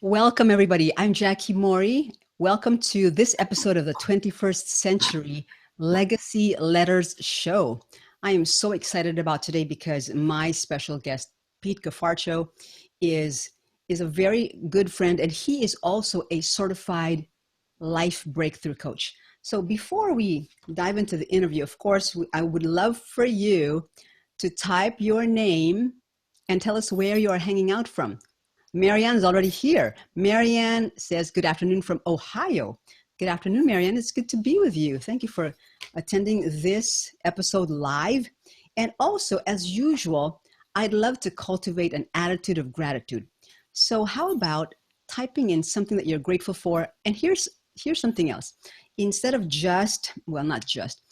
Welcome, everybody. I'm Jackie Morey. Welcome to this episode of the 21st Century Legacy Letters Show. I am so excited about today because my special guest, Pete Cafarchio, is a very good friend, and he is also a certified life breakthrough coach. So before we dive into the interview, of course, I would love for you to type your name and tell us where you are hanging out from. Marianne is already here. Marianne says, good afternoon from Ohio. Good afternoon, Marianne. It's good to be with you. Thank you for attending this episode live. And also, as usual, I'd love to cultivate an attitude of gratitude. So how about typing in something that you're grateful for? And here's something else. Instead of just, well, not just,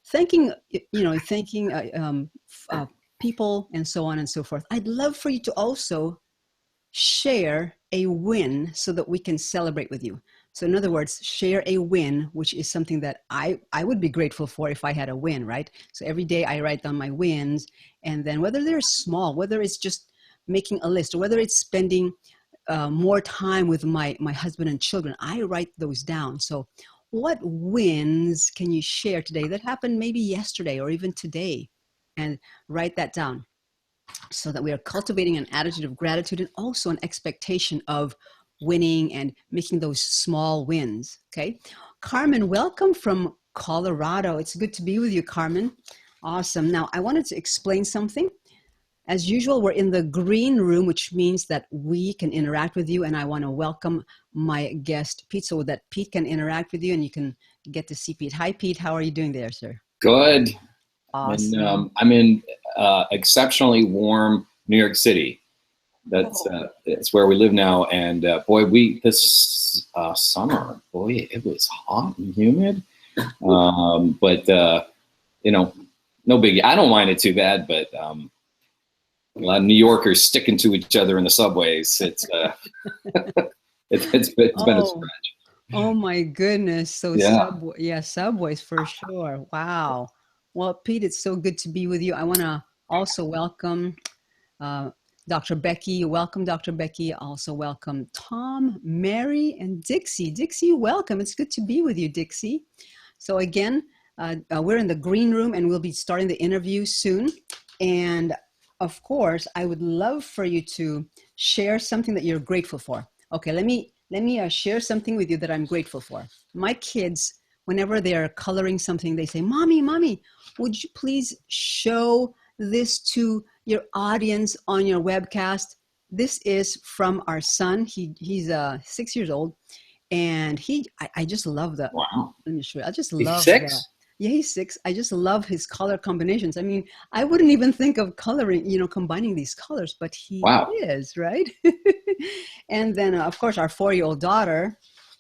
thanking people and so on and so forth, I'd love for you to also share a win so that we can celebrate with you. So in other words, share a win, which is something that I would be grateful for if I had a win, right? So every day I write down my wins, and then whether they're small, whether it's just making a list, or whether it's spending more time with my husband and children, I write those down. So what wins can you share today that happened maybe yesterday or even today? And write that down, so that we are cultivating an attitude of gratitude and also an expectation of winning and making those small wins. Okay. Carmen, welcome from Colorado. It's good to be with you, Carmen. Awesome. Now, I wanted to explain something. As usual, we're in the green room, which means that we can interact with you. And I want to welcome my guest, Pete, so that Pete can interact with you and you can get to see Pete. Hi, Pete. How are you doing there, sir? Good. Awesome. And, I'm in exceptionally warm New York City. It's where we live now. And this summer, it was hot and humid. But no biggie. I don't mind it too bad, but a lot of New Yorkers sticking to each other in the subways. It's been a stretch. Oh my goodness. So Yeah. Subways for sure. Wow. Well, Pete, it's so good to be with you. I want to also welcome Dr. Becky. Welcome, Dr. Becky. Also welcome Tom, Mary, and Dixie. Dixie, welcome. It's good to be with you, Dixie. So again, we're in the green room and we'll be starting the interview soon. And of course, I would love for you to share something that you're grateful for. Okay, let me share something with you that I'm grateful for. My kids, whenever they're coloring something, they say, Mommy, would you please show this to your audience on your webcast? This is from our son. He's 6 years old. And I just love that. Wow. Let me show you. I just He's love 6? that. Yeah, he's 6. I just love his color combinations. I mean, I wouldn't even think of coloring, combining these colors, but he is, right? And then, of course, our 4-year-old daughter,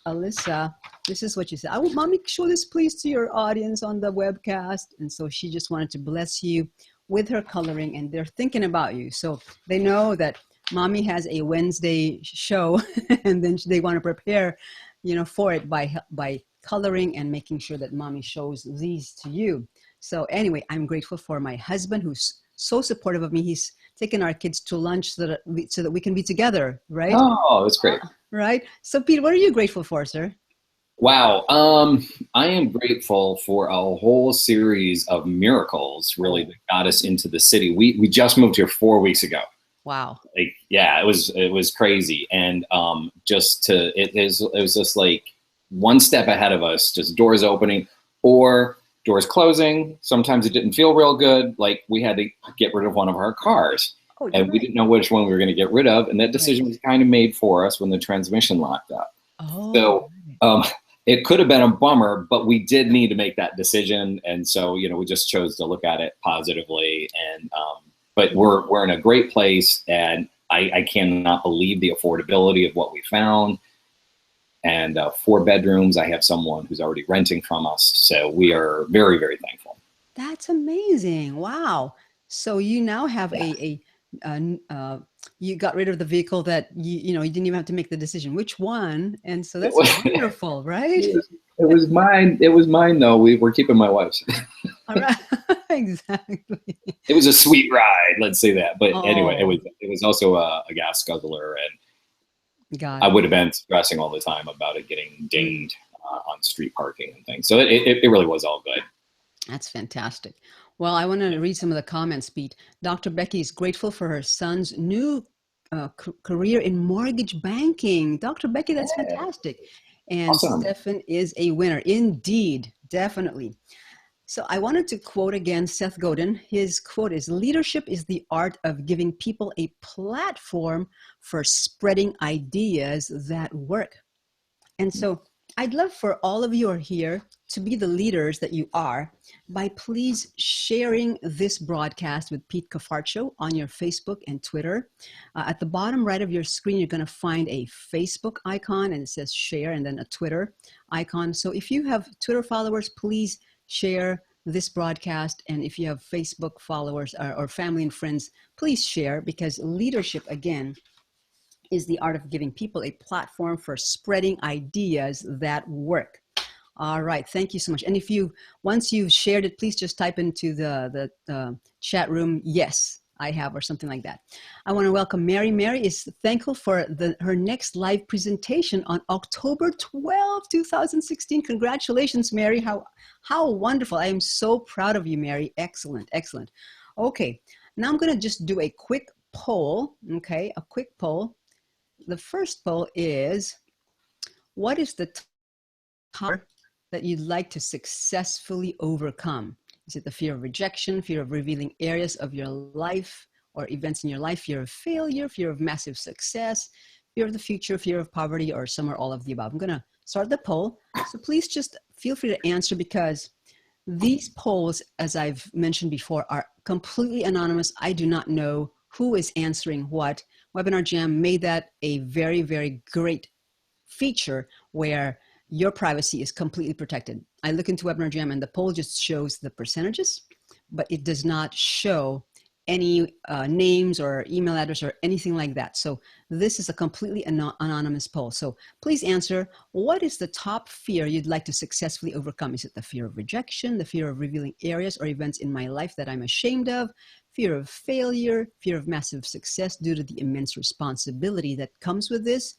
Alyssa, this is what she said. Mommy, show this please to your audience on the webcast. And so she just wanted to bless you with her coloring, and they're thinking about you. So they know that Mommy has a Wednesday show, and then they want to prepare, for it by coloring and making sure that Mommy shows these to you. So anyway, I'm grateful for my husband, who's so supportive of me. He's taken our kids to lunch so that we can be together, right? Oh, that's great. Right. So Pete, what are you grateful for, sir? Wow. I am grateful for a whole series of miracles, really, that got us into the city. We just moved here 4 weeks ago. Wow. It was crazy. And it was just like one step ahead of us, just doors opening or doors closing. Sometimes it didn't feel real good. Like we had to get rid of one of our cars. And we didn't know which one we were going to get rid of. And that decision was kind of made for us when the transmission locked up. So it could have been a bummer, but we did need to make that decision. And so, we just chose to look at it positively. And but we're in a great place. And I cannot believe the affordability of what we found. And 4 bedrooms. I have someone who's already renting from us. So we are very, very thankful. That's amazing. Wow. So you now have you got rid of the vehicle that you didn't even have to make the decision which one, and so that's wonderful, right? It was mine. It was mine though. We were keeping my wife's. All right. Exactly. It was a sweet ride, let's say that. But anyway, it was also a gas guzzler, and Got I it. would have been stressing all the time about it getting dinged on street parking and things. So it really was all good. That's fantastic. Well, I want to read some of the comments, Pete. Dr. Becky is grateful for her son's new career in mortgage banking. Dr. Becky, that's Yeah. fantastic. And Awesome. Stefan is a winner. Indeed, definitely. So I wanted to quote again Seth Godin. His quote is, "Leadership is the art of giving people a platform for spreading ideas that work." And so I'd love for all of you who are here to be the leaders that you are by please sharing this broadcast with Pete Cafarchio on your Facebook and Twitter. At the bottom right of your screen, you're going to find a Facebook icon and it says share, and then a Twitter icon. So if you have Twitter followers, please share this broadcast. And if you have Facebook followers or family and friends, please share, because leadership, again, is the art of giving people a platform for spreading ideas that work. All right, thank you so much. And if you, once you've shared it, please just type into the chat room, yes, I have, or something like that. I want to welcome Mary. Mary is thankful for her next live presentation on October 12, 2016. Congratulations, Mary. How wonderful. I am so proud of you, Mary. Excellent, excellent. Okay, now I'm going to just do a quick poll, okay, a quick poll. The first poll is, what is the fear that you'd like to successfully overcome? Is it the fear of rejection, fear of revealing areas of your life or events in your life, fear of failure, fear of massive success, fear of the future, fear of poverty, or some or all of the above? I'm going to start the poll. So please just feel free to answer, because these polls, as I've mentioned before, are completely anonymous. I do not know who is answering what. Webinar Jam made that a very, very great feature where your privacy is completely protected. I look into Webinar Jam and the poll just shows the percentages, but it does not show any names or email address or anything like that. So this is a completely anonymous poll. So please answer, what is the top fear you'd like to successfully overcome? Is it the fear of rejection, the fear of revealing areas or events in my life that I'm ashamed of, fear of failure, fear of massive success due to the immense responsibility that comes with this?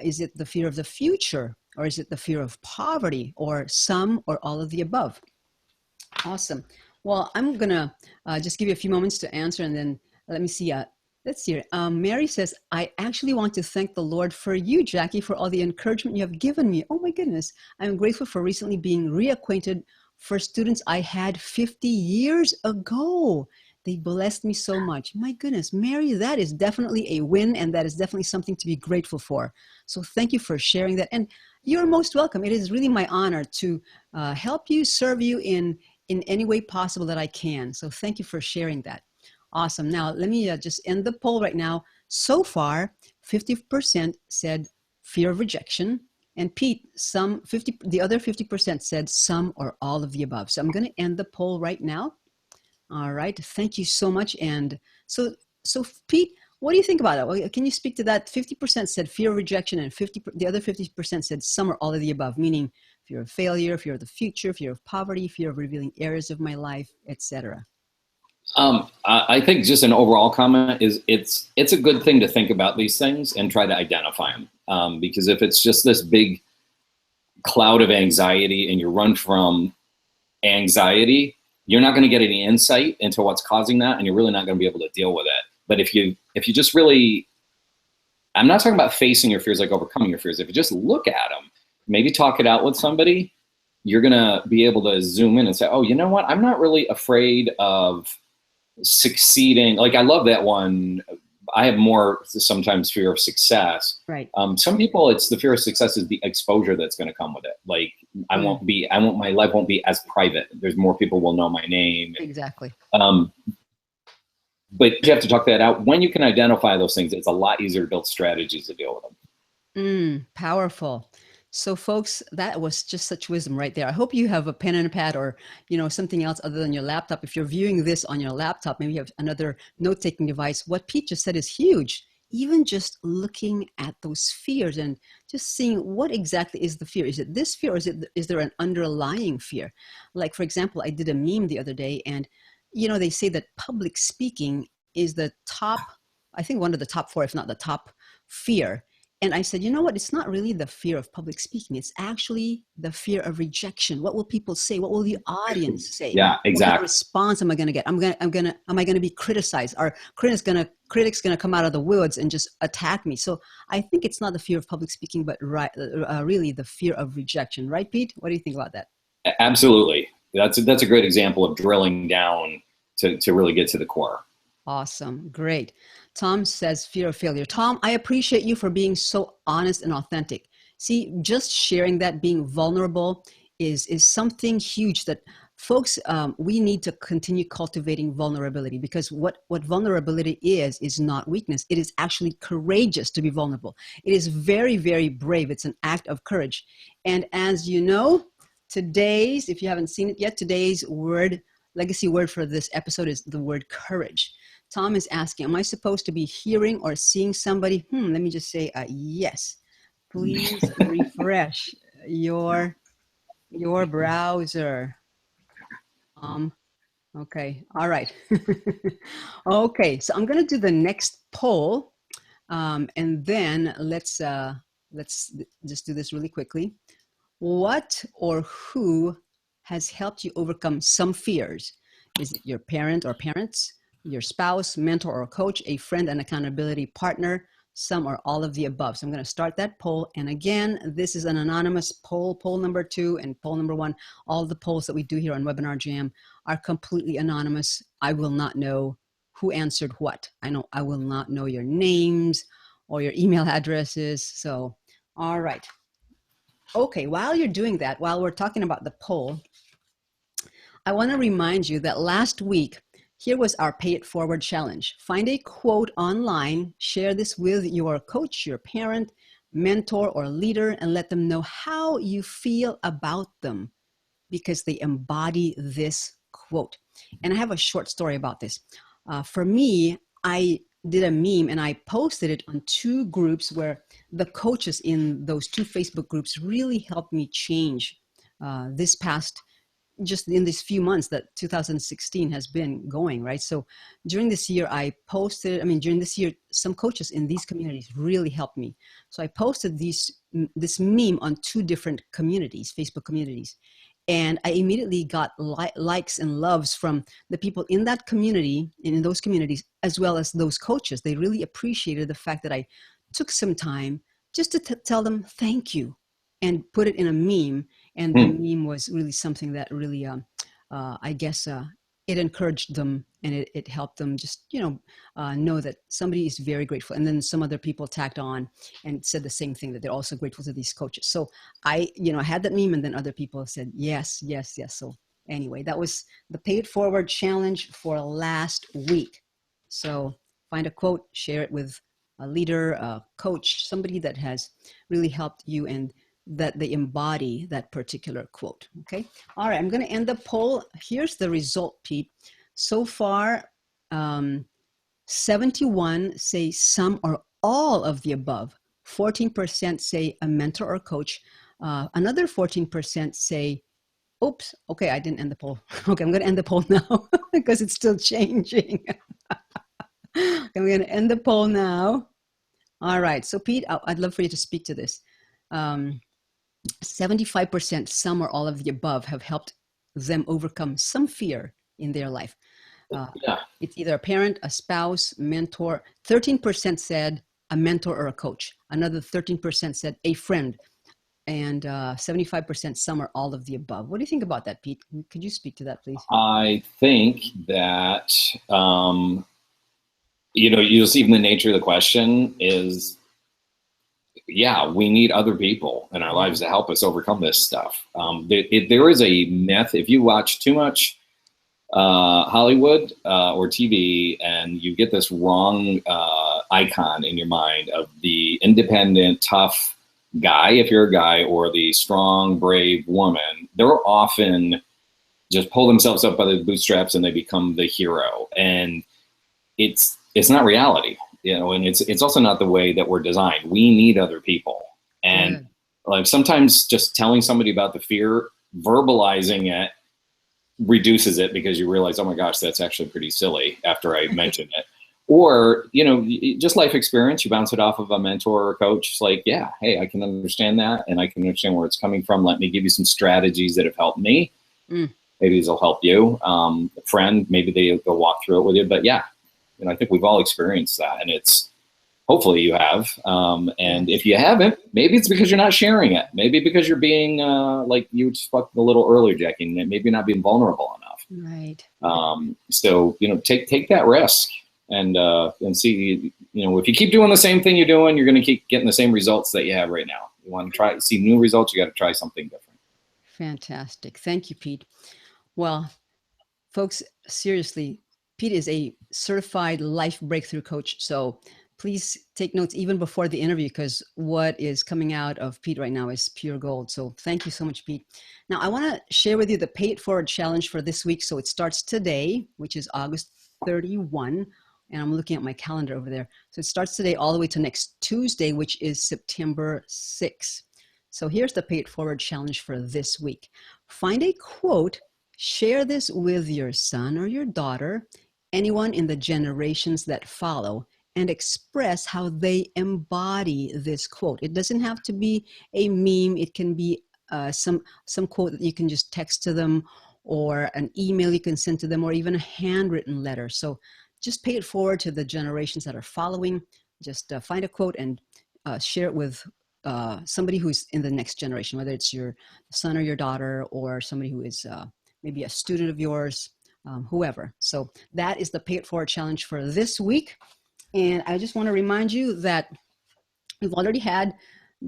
Is it the fear of the future, or is it the fear of poverty, or some or all of the above? Awesome. Well, I'm going to just give you a few moments to answer, and then let me see. Let's see. Mary says, I actually want to thank the Lord for you, Jackie, for all the encouragement you have given me. Oh my goodness. I'm grateful for recently being reacquainted for students I had 50 years ago. They blessed me so much. My goodness, Mary, that is definitely a win, and that is definitely something to be grateful for. So thank you for sharing that. And you're most welcome. It is really my honor to help you, serve you in any way possible that I can. So thank you for sharing that. Awesome. Now, let me just end the poll right now. So far, 50% said fear of rejection. And Pete, the other 50% said some or all of the above. So I'm going to end the poll right now. All right. Thank you so much. And so Pete, what do you think about that? Well, can you speak to that? 50% said fear of rejection, and the other 50% said some or all of the above, meaning fear of failure, fear of the future, fear of poverty, fear of revealing areas of my life, etc. I think just an overall comment is it's a good thing to think about these things and try to identify them. Because if it's just this big cloud of anxiety and you run from anxiety, you're not going to get any insight into what's causing that, and you're really not going to be able to deal with it. But if you just really, I'm not talking about facing your fears, like overcoming your fears. If you just look at them, maybe talk it out with somebody, you're going to be able to zoom in and say, oh, you know what? I'm not really afraid of succeeding. Like, I love that one. I have more sometimes fear of success. Right. Some people, it's the fear of success is the exposure that's going to come with it. Like, my life won't be as private. There's more people will know my name. Exactly. But you have to talk that out. When you can identify those things, it's a lot easier to build strategies to deal with them. Powerful. So folks, that was just such wisdom right there. I hope you have a pen and a pad, or, something else other than your laptop. If you're viewing this on your laptop, maybe you have another note-taking device. What Pete just said is huge. Even just looking at those fears and just seeing what exactly is the fear. Is it this fear, or is there an underlying fear? Like, for example, I did a meme the other day, and they say that public speaking is the top, I think one of the top four, if not the top fear. And I said, you know what? It's not really the fear of public speaking. It's actually the fear of rejection. What will people say? What will the audience say? Yeah, What kind of exactly. response am I going to get? Am I going to be criticized? Are critics going to come out of the woods and just attack me? So I think it's not the fear of public speaking, but really the fear of rejection. Right, Pete? What do you think about that? Absolutely. That's a great example of drilling down to really get to the core. Awesome. Great. Tom says fear of failure. Tom, I appreciate you for being so honest and authentic. See, just sharing that, being vulnerable is something huge that folks, we need to continue cultivating vulnerability, because what vulnerability is not weakness. It is actually courageous to be vulnerable. It is very, very brave. It's an act of courage. And as you know, today's, if you haven't seen it yet, today's legacy word for this episode is the word courage. Tom is asking, am I supposed to be hearing or seeing somebody? Let me just say yes. Please refresh your browser. Okay, all right. Okay, so I'm going to do the next poll, and then let's just do this really quickly. What or who has helped you overcome some fears? Is it your parent or parents, your spouse, mentor or coach, a friend and accountability partner, some or all of the above? So I'm going to start that poll. And again, this is an anonymous poll, poll number 2 and poll number 1. All the polls that we do here on Webinar Jam are completely anonymous. I will not know who answered what. I will not know your names or your email addresses. So, all right. Okay, while you're doing that, while we're talking about the poll, I want to remind you that last week, here was our Pay It Forward challenge. Find a quote online, share this with your coach, your parent, mentor, or leader, and let them know how you feel about them because they embody this quote. And I have a short story about this. For me, I did a meme and I posted it on 2 groups where the coaches in those 2 Facebook groups really helped me change this past, just in these few months that 2016 has been going, right? So during this year, during this year, some coaches in these communities really helped me. So I posted this meme on 2 different communities, Facebook communities. And I immediately got likes and loves from the people in that community and in those communities, as well as those coaches. They really appreciated the fact that I took some time just to tell them thank you and put it in a meme. And the meme was really something that really, I guess, it encouraged them and it helped them just, know that somebody is very grateful. And then some other people tagged on and said the same thing, that they're also grateful to these coaches. So I had that meme and then other people said, yes, yes, yes. So anyway, that was the Pay It Forward challenge for last week. So find a quote, share it with a leader, a coach, somebody that has really helped you and that they embody that particular quote. Okay. All right. I'm going to end the poll. Here's the result, Pete. So far, 71 say some or all of the above. 14% say a mentor or coach. Another 14% say, oops, okay, I didn't end the poll. Okay, I'm going to end the poll now because it's still changing. I'm going to end the poll now. All right. So Pete, I'd love for you to speak to this. 75%, some or all of the above, have helped them overcome some fear in their life. It's either a parent, a spouse, mentor. 13% said a mentor or a coach. Another 13% said a friend. And 75% some or all of the above. What do you think about that, Pete? Could you speak to that, please? I think that, you'll see from the nature of the question is, we need other people in our lives to help us overcome this stuff. There is a myth. If you watch too much Hollywood or TV, and you get this wrong icon in your mind of the independent, tough guy, if you're a guy, or the strong, brave woman, they're often just pull themselves up by the bootstraps and they become the hero. And it's not reality. And it's also not the way that we're designed. We need other people. And like sometimes just telling somebody about the fear, verbalizing it, reduces it because you realize, oh my gosh, that's actually pretty silly after I mentioned it. Or, just life experience, you bounce it off of a mentor or coach. It's like, yeah, hey, I can understand that and I can understand where it's coming from. Let me give you some strategies that have helped me. Maybe these will help you. A friend, maybe they'll walk through it with you. But yeah, I think we've all experienced that, and hopefully you have. And if you haven't, maybe it's because you're not sharing it. Maybe because you're being like you spoke a little earlier, Jackie, maybe you're not being vulnerable enough. Right. So take that risk and see. If you keep doing the same thing you're doing, you're going to keep getting the same results that you have right now. You want to see new results, you got to try something different. Fantastic. Thank you, Pete. Well, folks, seriously, Pete is a certified life breakthrough coach. So please take notes even before the interview, because what is coming out of Pete right now is pure gold. So thank you so much, Pete. Now, I want to share with you the Pay It Forward challenge for this week. So it starts today, which is August 31. And I'm looking at my calendar over there. So it starts today all the way to next Tuesday, which is September 6th. So here's the Pay It Forward challenge for this week. Find a quote. Share this with your son or your daughter, anyone in the generations that follow, and express how they embody this quote. It doesn't have to be a meme. It can be some quote that you can just text to them, or an email you can send to them, or even a handwritten letter. So just pay it forward to the generations that are following. Just find a quote and share it with somebody who's in the next generation, whether it's your son or your daughter, or somebody who is maybe a student of yours, whoever. So that is the Pay It Forward challenge for this week. And I just want to remind you that we've already had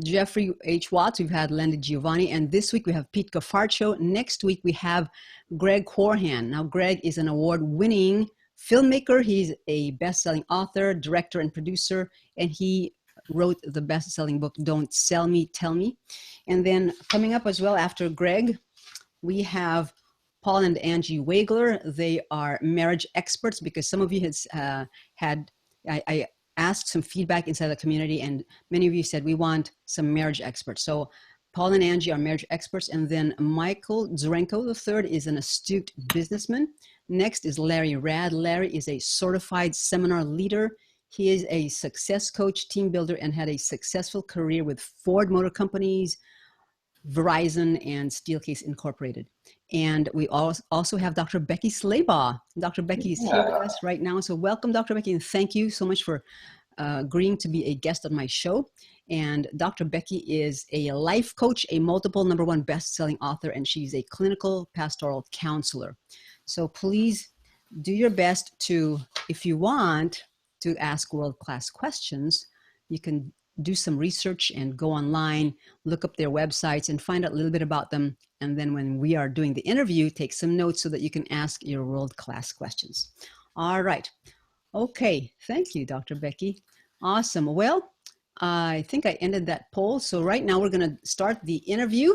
Jeffrey H. Watts, we've had Landy Giovanni, and this week we have Pete Cafarchio. Next week we have Greg Corhan. Now, Greg is an award-winning filmmaker. He's a best-selling author, director, and producer, and he wrote the best-selling book, Don't Sell Me, Tell Me. And then coming up as well after Greg, we have Paul and Angie Wagler. They are marriage experts, because some of you has I asked some feedback inside the community, and many of you said we want some marriage experts. So Paul and Angie are marriage experts. And then Michael Zrenko III is an astute businessman. Next is Larry Rad. Larry is a certified seminar leader. He is a success coach, team builder, and had a successful career with Ford Motor Companies, Verizon, and Steelcase Incorporated. And we also have Dr. Becky Slaybaugh. Dr. Becky is here with us right now. So welcome, Dr. Becky, and thank you so much for agreeing to be a guest on my show. And Dr. Becky is a life coach, a multiple #1 best-selling author, and she's a clinical pastoral counselor. So please do your best to, if you want to ask world-class questions, you can do some research and go online, look up their websites and find out a little bit about them. And then when we are doing the interview, take some notes so that you can ask your world-class questions. All right. Okay. Thank you, Dr. Becky. Awesome. Well, I think I ended that poll. So right now we're going to start the interview.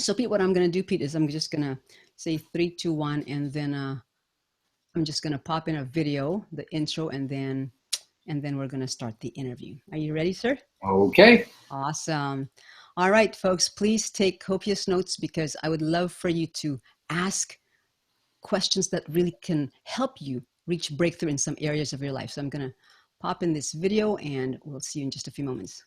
So Pete, what I'm going to do, Pete, is I'm just going to say 3, 2, 1, and then I'm just going to pop in a video, the intro, and then we're going to start the interview. Are you ready, sir? Okay. Awesome. All right, folks, please take copious notes, because I would love for you to ask questions that really can help you reach breakthrough in some areas of your life. So I'm going to pop in this video, and we'll see you in just a few moments.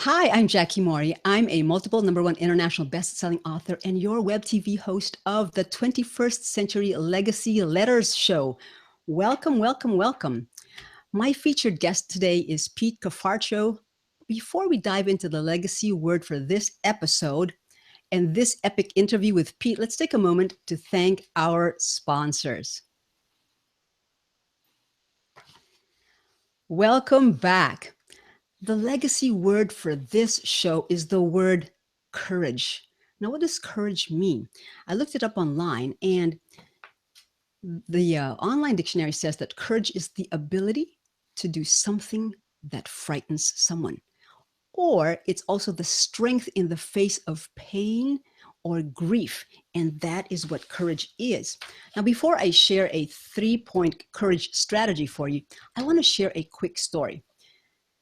Hi, I'm Jackie Morey. I'm a multiple #1 international best-selling author and your web TV host of the 21st Century Legacy Letters Show. Welcome, welcome, welcome. My featured guest today is Pete Cafarchio. Before we dive into the legacy word for this episode, and this epic interview with Pete, let's take a moment to thank our sponsors. Welcome back. The legacy word for this show is the word courage. Now, what does courage mean? I looked it up online, and the online dictionary says that courage is the ability to do something that frightens someone, or it's also the strength in the face of pain or grief. And that is what courage is. Now, before I share a 3-point courage strategy for you, I want to share a quick story.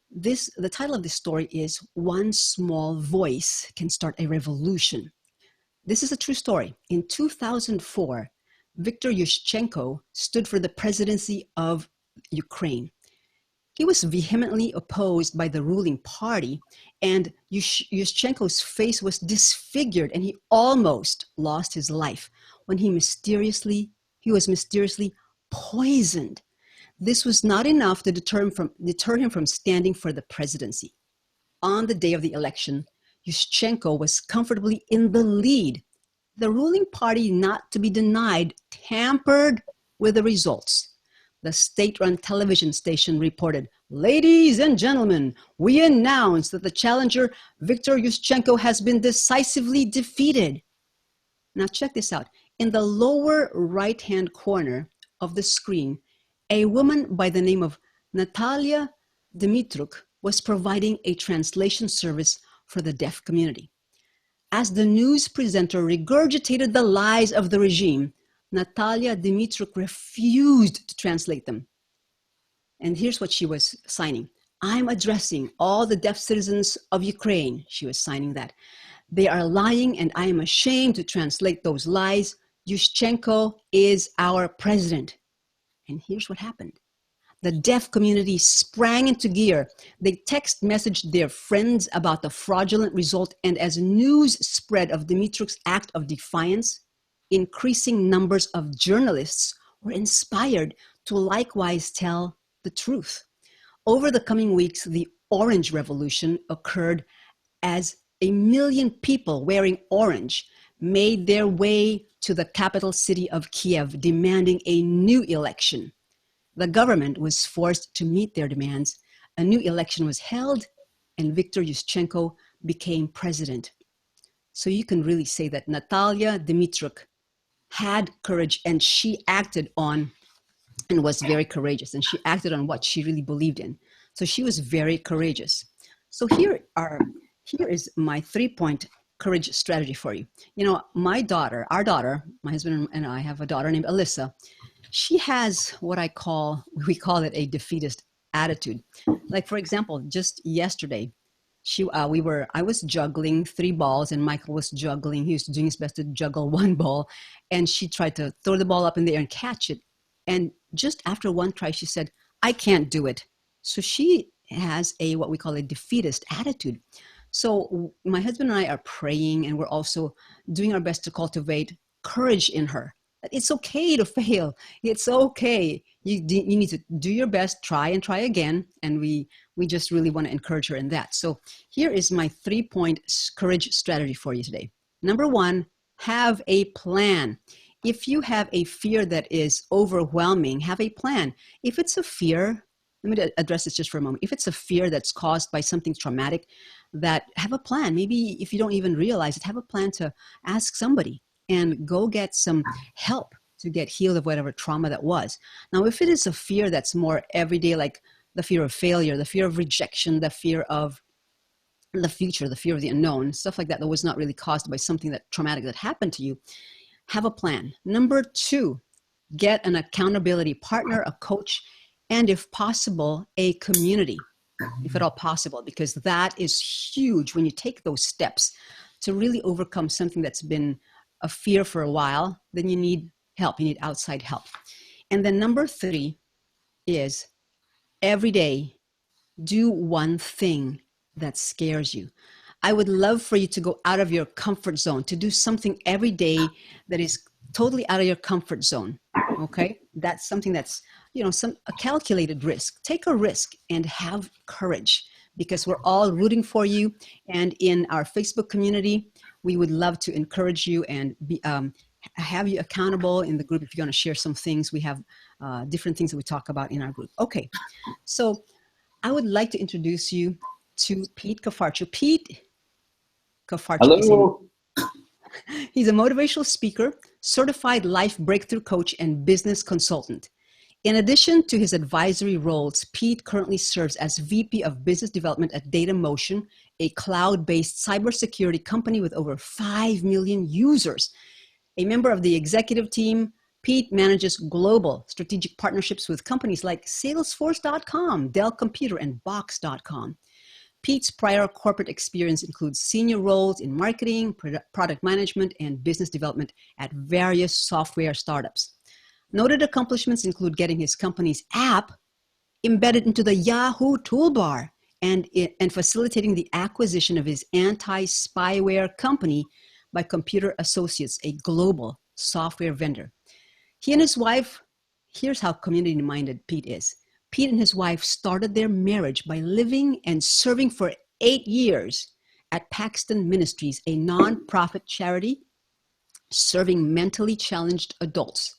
The title of this story is One Small Voice Can Start a Revolution. This is a true story. In 2004, Viktor Yushchenko stood for the presidency of Ukraine. He was vehemently opposed by the ruling party, and Yushchenko's face was disfigured, and he almost lost his life when he was mysteriously poisoned. This was not enough to deter him from standing for the presidency. On the day of the election, Yushchenko was comfortably in the lead. The ruling party, not to be denied, tampered with the results. The state-run television station reported, "Ladies and gentlemen, we announce that the challenger, Viktor Yushchenko, has been decisively defeated." Now check this out. In the lower right-hand corner of the screen, a woman by the name of Natalia Dimitruk was providing a translation service for the deaf community. As the news presenter regurgitated the lies of the regime, Natalia Dimitruk refused to translate them. And here's what she was signing. "I'm addressing all the deaf citizens of Ukraine." She was signing that. "They are lying, and I am ashamed to translate those lies. Yushchenko is our president." And here's what happened. The deaf community sprang into gear. They text messaged their friends about the fraudulent result, and as news spread of Dimitruk's act of defiance, increasing numbers of journalists were inspired to likewise tell the truth. Over the coming weeks, the Orange Revolution occurred as 1 million people wearing orange made their way to the capital city of Kiev, demanding a new election. The government was forced to meet their demands. A new election was held, and Viktor Yushchenko became president. So you can really say that Natalia Dimitruk had courage, and she acted on and was very courageous, and she acted on what she really believed in. So she was very courageous. So here is my 3-point courage strategy for you. You know, our daughter, my husband and I have a daughter named Alyssa. She has what we call it a defeatist attitude. Like, for example, just yesterday, I was juggling 3 balls, and Michael was juggling. He was doing his best to juggle 1 ball, and she tried to throw the ball up in the air and catch it. And just after 1 try, she said, "I can't do it." So she has what we call a defeatist attitude. So my husband and I are praying, and we're also doing our best to cultivate courage in her. It's okay to fail. It's okay. You need to do your best, try and try again. And we just really want to encourage her in that. So here is my 3-point courage strategy for you today. Number 1, have a plan. If you have a fear that is overwhelming, have a plan. If it's a fear, let me address this just for a moment. If it's a fear that's caused by something traumatic, have a plan. Maybe if you don't even realize it, have a plan to ask somebody and go get some help to get healed of whatever trauma that was. Now, if it is a fear that's more everyday, like the fear of failure, the fear of rejection, the fear of the future, the fear of the unknown, stuff like that was not really caused by something that traumatic that happened to you, have a plan. Number 2, get an accountability partner, a coach, and if possible, a community, if at all possible, because that is huge when you take those steps to really overcome something that's been a fear for a while. Then you need help. You need outside help. And then number 3 is every day, do 1 thing that scares you. I would love for you to go out of your comfort zone, to do something every day that is totally out of your comfort zone. Okay? That's something that's, a calculated risk. Take a risk and have courage, because we're all rooting for you. And in our Facebook community, we would love to encourage you and have you accountable in the group. If you're going to share some things, we have different things that we talk about in our group. Okay, so I would like to introduce you to Pete Cafarchio. Pete Cafarchio Hello. he's a motivational speaker, certified life breakthrough coach, and business consultant. In addition to his advisory roles, Pete currently serves as VP of Business Development at DataMotion, a cloud-based cybersecurity company with over 5 million users. A member of the executive team, Pete manages global strategic partnerships with companies like Salesforce.com, Dell Computer, and Box.com. Pete's prior corporate experience includes senior roles in marketing, product management, and business development at various software startups. Noted accomplishments include getting his company's app embedded into the Yahoo toolbar and facilitating the acquisition of his anti-spyware company by Computer Associates, a global software vendor. He and his wife, here's how community-minded Pete is. Pete and his wife started their marriage by living and serving for 8 years at Paxton Ministries, a nonprofit charity serving mentally challenged adults.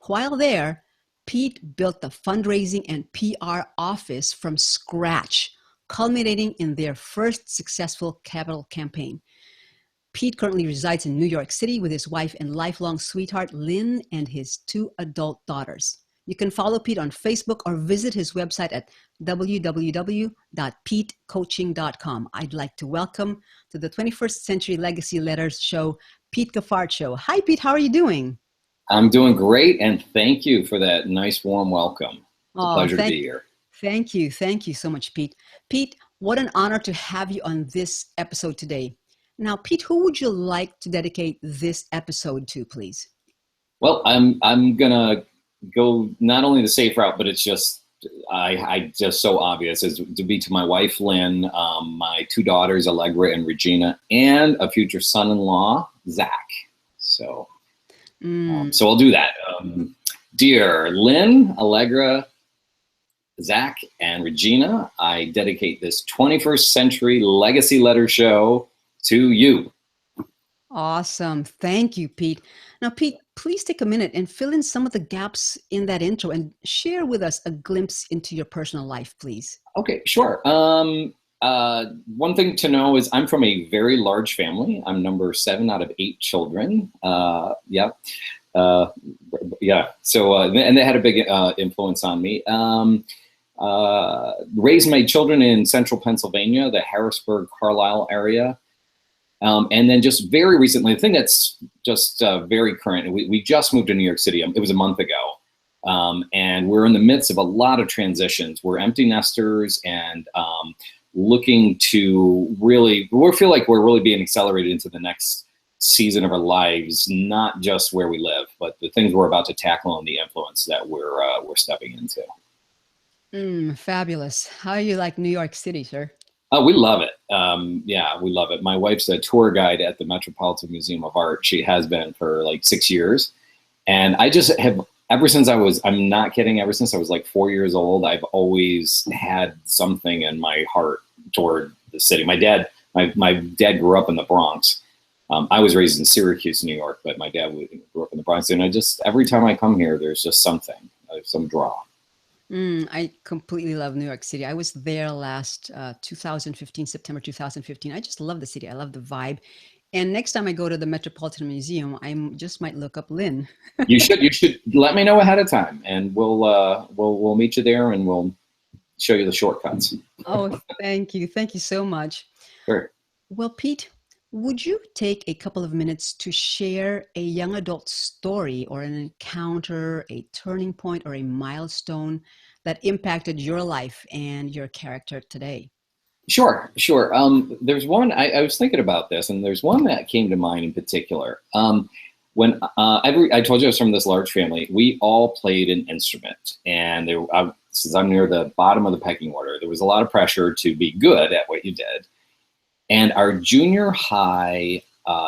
While there, Pete built the fundraising and PR office from scratch, culminating in their first successful capital campaign. Pete currently resides in New York City with his wife and lifelong sweetheart, Lynn, and his 2 adult daughters. You can follow Pete on Facebook or visit his website at www.petecoaching.com. I'd like to welcome to the 21st Century Legacy Letters show, Pete Cafarchio. Hi, Pete. How are you doing? I'm doing great, and thank you for that nice, warm welcome. It's a pleasure to be here. Thank you. Thank you so much, Pete. Pete, what an honor to have you on this episode today. Now, Pete, who would you like to dedicate this episode to, please? Well, I'm gonna go not only the safe route, but it's just I just so obvious as to be to my wife Lynn, my 2 daughters Allegra and Regina, and a future son-in-law Zach. So I'll do that. Dear Lynn, Allegra, Zach, and Regina, I dedicate this 21st Century Legacy Letter show to you. Awesome. Thank you, Pete. Now, Pete, please take a minute and fill in some of the gaps in that intro and share with us a glimpse into your personal life, please. Okay, sure. One thing to know is I'm from a very large family. I'm number 7 out of 8 children. Yeah. So, and they had a big influence on me. Raised my children in central Pennsylvania, the Harrisburg, Carlisle area. And then just very recently, the thing that's just very current, we just moved to New York City. It was a month ago. And we're in the midst of a lot of transitions. We're empty nesters and looking to really, we feel like we're really being accelerated into the next season of our lives, not just where we live, but the things we're about to tackle and the influence that we're stepping into. Fabulous. How do you like New York City, sir? Oh, we love it. Yeah, we love it. My wife's a tour guide at the Metropolitan Museum of Art. She has been for like 6 years. And I just have, ever since I'm not kidding, ever since I was like 4 years old, I've always had something in my heart toward the city. My dad grew up in the Bronx. I was raised in Syracuse, New York, but my dad grew up in the Bronx. And every time I come here, there's just something, some draw. I completely love New York City. I was there last 2015, September 2015. I just love the city. I love the vibe. And next time I go to the Metropolitan Museum, I just might look up Lynn. You should let me know ahead of time, and we'll meet you there, and we'll show you the shortcuts. Oh, thank you so much. Sure. Well, Pete, would you take a couple of minutes to share a young adult story or an encounter, a turning point, or a milestone that impacted your life and your character today? Sure. There's one, I was thinking about this, and there's one that came to mind in particular. When I told you I was from this large family, we all played an instrument, and since I'm near the bottom of the pecking order, there was a lot of pressure to be good at what you did. And our junior high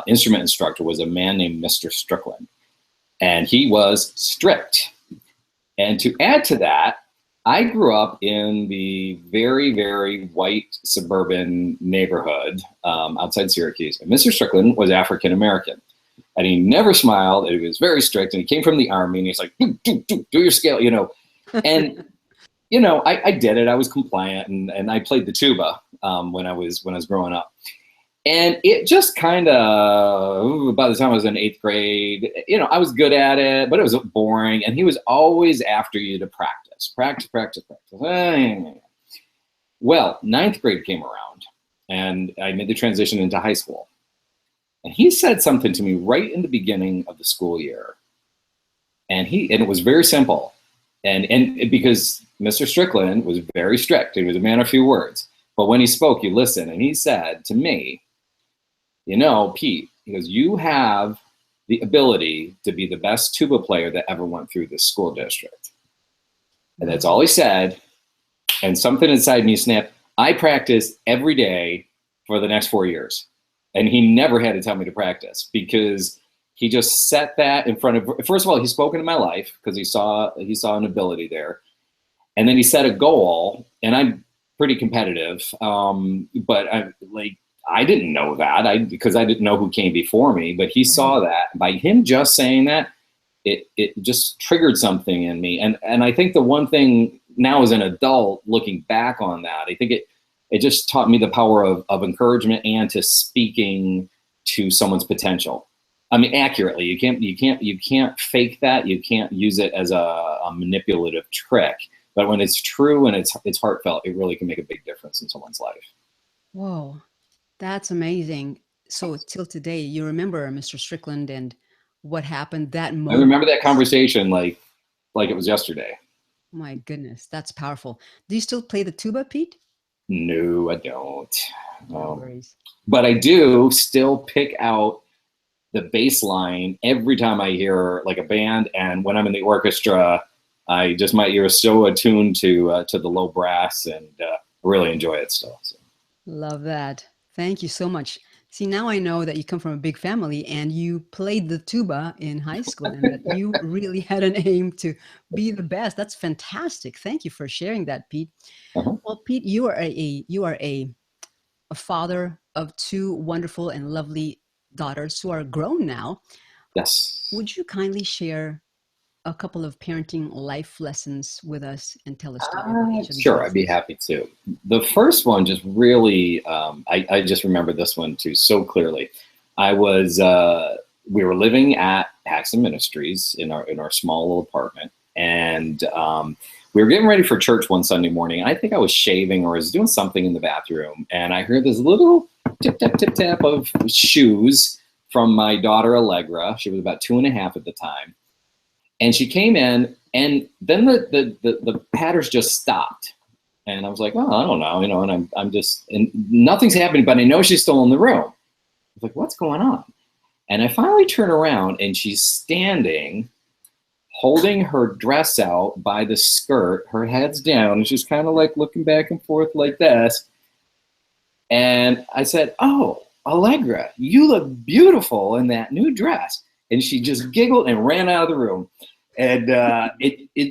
instrument instructor was a man named Mr. Strickland, and he was strict. And to add to that, I grew up in the very, very white suburban neighborhood outside Syracuse. And Mr. Strickland was African American. And he never smiled. And he was very strict. And he came from the Army. And he's like, do your scale, you know. And, you know, I did it. I was compliant. And I played the tuba when I was growing up. And it just kind of, by the time I was in 8th grade, you know, I was good at it, but it was boring. And he was always after you to practice. Well, 9th grade came around and I made the transition into high school. And he said something to me right in the beginning of the school year. And it was very simple. And because Mr. Strickland was very strict, he was a man of few words. But when he spoke, you listened. And he said to me, you know, Pete, he goes, you have the ability to be the best tuba player that ever went through this school district. And that's all he said. And something inside me snapped. I practiced every day for the next 4 years. And he never had to tell me to practice because he just set that in front of, first of all, he spoke into my life because he saw an ability there. And then he set a goal, and I'm pretty competitive. But I didn't know that because I didn't know who came before me, but he saw that. By him just saying that, it just triggered something in me. And I think the one thing now as an adult, looking back on that, I think it just taught me the power of encouragement and to speaking to someone's potential. I mean, accurately. You can't fake that. You can't use it as a manipulative trick. But when it's true and it's heartfelt, it really can make a big difference in someone's life. Whoa, that's amazing. So till today, you remember Mr. Strickland and what happened that I moment? remember that conversation like it was yesterday. My goodness, that's powerful. Do you still play the tuba, Pete? No, I don't. No worries. But I do still pick out the bass line every time I hear like a band, and when I'm in the orchestra, my ear is so attuned to the low brass, and really enjoy it still. So. Love that. Thank you so much. See, now I know that you come from a big family and you played the tuba in high school and that you really had an aim to be the best. That's fantastic. Thank you for sharing that, Pete. Uh-huh. Well, Pete, you are a father of 2 wonderful and lovely daughters who are grown now. Yes. Would you kindly share a couple of parenting life lessons with us and tell a story about each of these? Sure, I'd be happy to. The first one just really, I just remember this one too so clearly. We were living at Paxton Ministries in our small little apartment, and we were getting ready for church one Sunday morning. I think I was shaving or I was doing something in the bathroom, and I heard this little tip tap of shoes from my daughter Allegra. She was about 2.5 at the time. And she came in, and then the patters just stopped. And I was like, well, I don't know, you know, and I'm just, and nothing's happening, but I know she's still in the room. I was like, what's going on? And I finally turn around, and she's standing, holding her dress out by the skirt, her head's down, and she's kind of like looking back and forth like this. And I said, oh, Allegra, you look beautiful in that new dress. And she just giggled and ran out of the room. And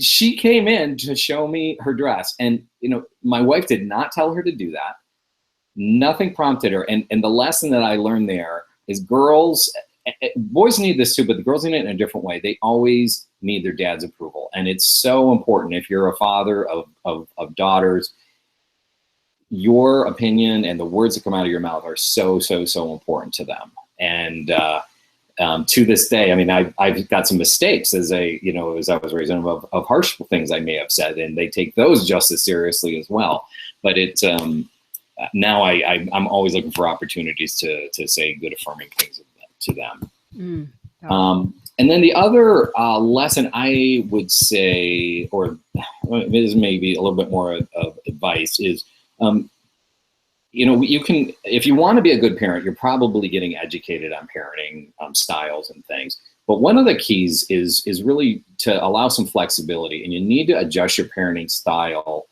she came in to show me her dress. And, you know, my wife did not tell her to do that. Nothing prompted her. And the lesson that I learned there is boys need this too, but the girls need it in a different way. They always need their dad's approval. And it's so important. If you're a father of daughters, your opinion and the words that come out of your mouth are so important to them. And, to this day, I mean, I've got some mistakes as I was raised of harsh things I may have said, and they take those just as seriously as well. But now I'm always looking for opportunities to say good affirming things to them. And then the other lesson I would say, or this may be a little bit more of advice, is you know, you can, if you want to be a good parent, you're probably getting educated on parenting styles and things. But one of the keys is really to allow some flexibility, and you need to adjust your parenting style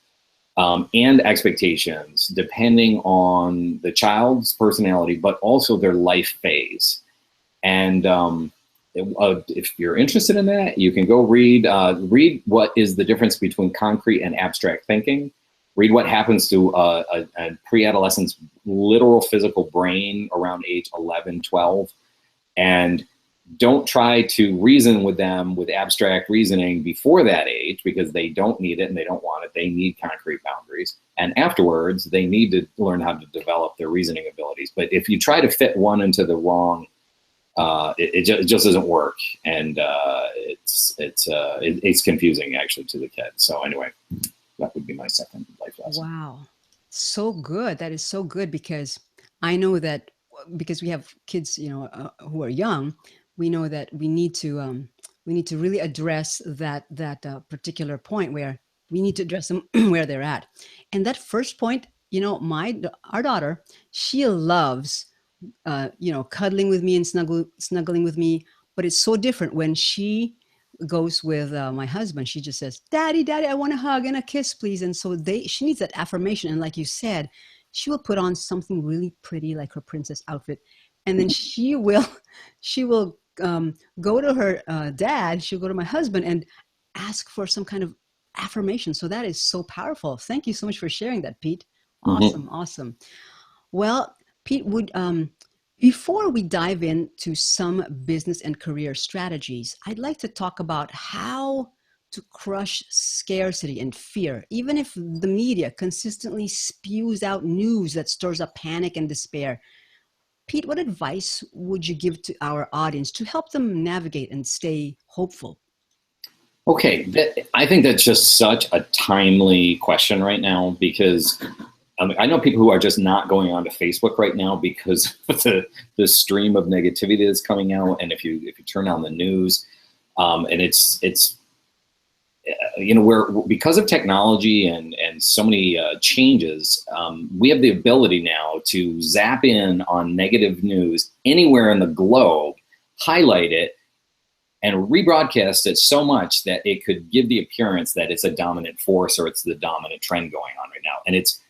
and expectations depending on the child's personality, but also their life phase. And if you're interested in that, you can go read what is the difference between concrete and abstract thinking. Read what happens to a pre-adolescent's literal physical brain around age 11, 12. And don't try to reason with them with abstract reasoning before that age, because they don't need it and they don't want it. They need concrete boundaries. And afterwards, they need to learn how to develop their reasoning abilities. But if you try to fit one into the wrong, it just doesn't work. And it's confusing, actually, to the kids. So anyway, that would be my second life lesson. Wow. So good. That is so good, because I know that, because we have kids, who are young, we know that we need to really address that particular point where we need to address them where they're at. And that first point, our daughter, she loves, cuddling with me and snuggling with me, but it's so different when she goes with my husband. She just says, "Daddy, Daddy, I want a hug and a kiss, please." And so she needs that affirmation. And like you said, she will put on something really pretty, like her princess outfit, and then she will go to her dad. She'll go to my husband and ask for some kind of affirmation. So that is so powerful. Thank you so much for sharing that, Pete. Awesome, awesome. Well, Pete, before we dive into some business and career strategies, I'd like to talk about how to crush scarcity and fear, even if the media consistently spews out news that stirs up panic and despair. Pete, what advice would you give to our audience to help them navigate and stay hopeful? Okay, I think that's just such a timely question right now, because I know people who are just not going onto Facebook right now because of the stream of negativity that's coming out. And if you turn on the news, and it's we're, because of technology and so many changes, we have the ability now to zap in on negative news anywhere in the globe, highlight it, and rebroadcast it so much that it could give the appearance that it's a dominant force or it's the dominant trend going on right now. And it's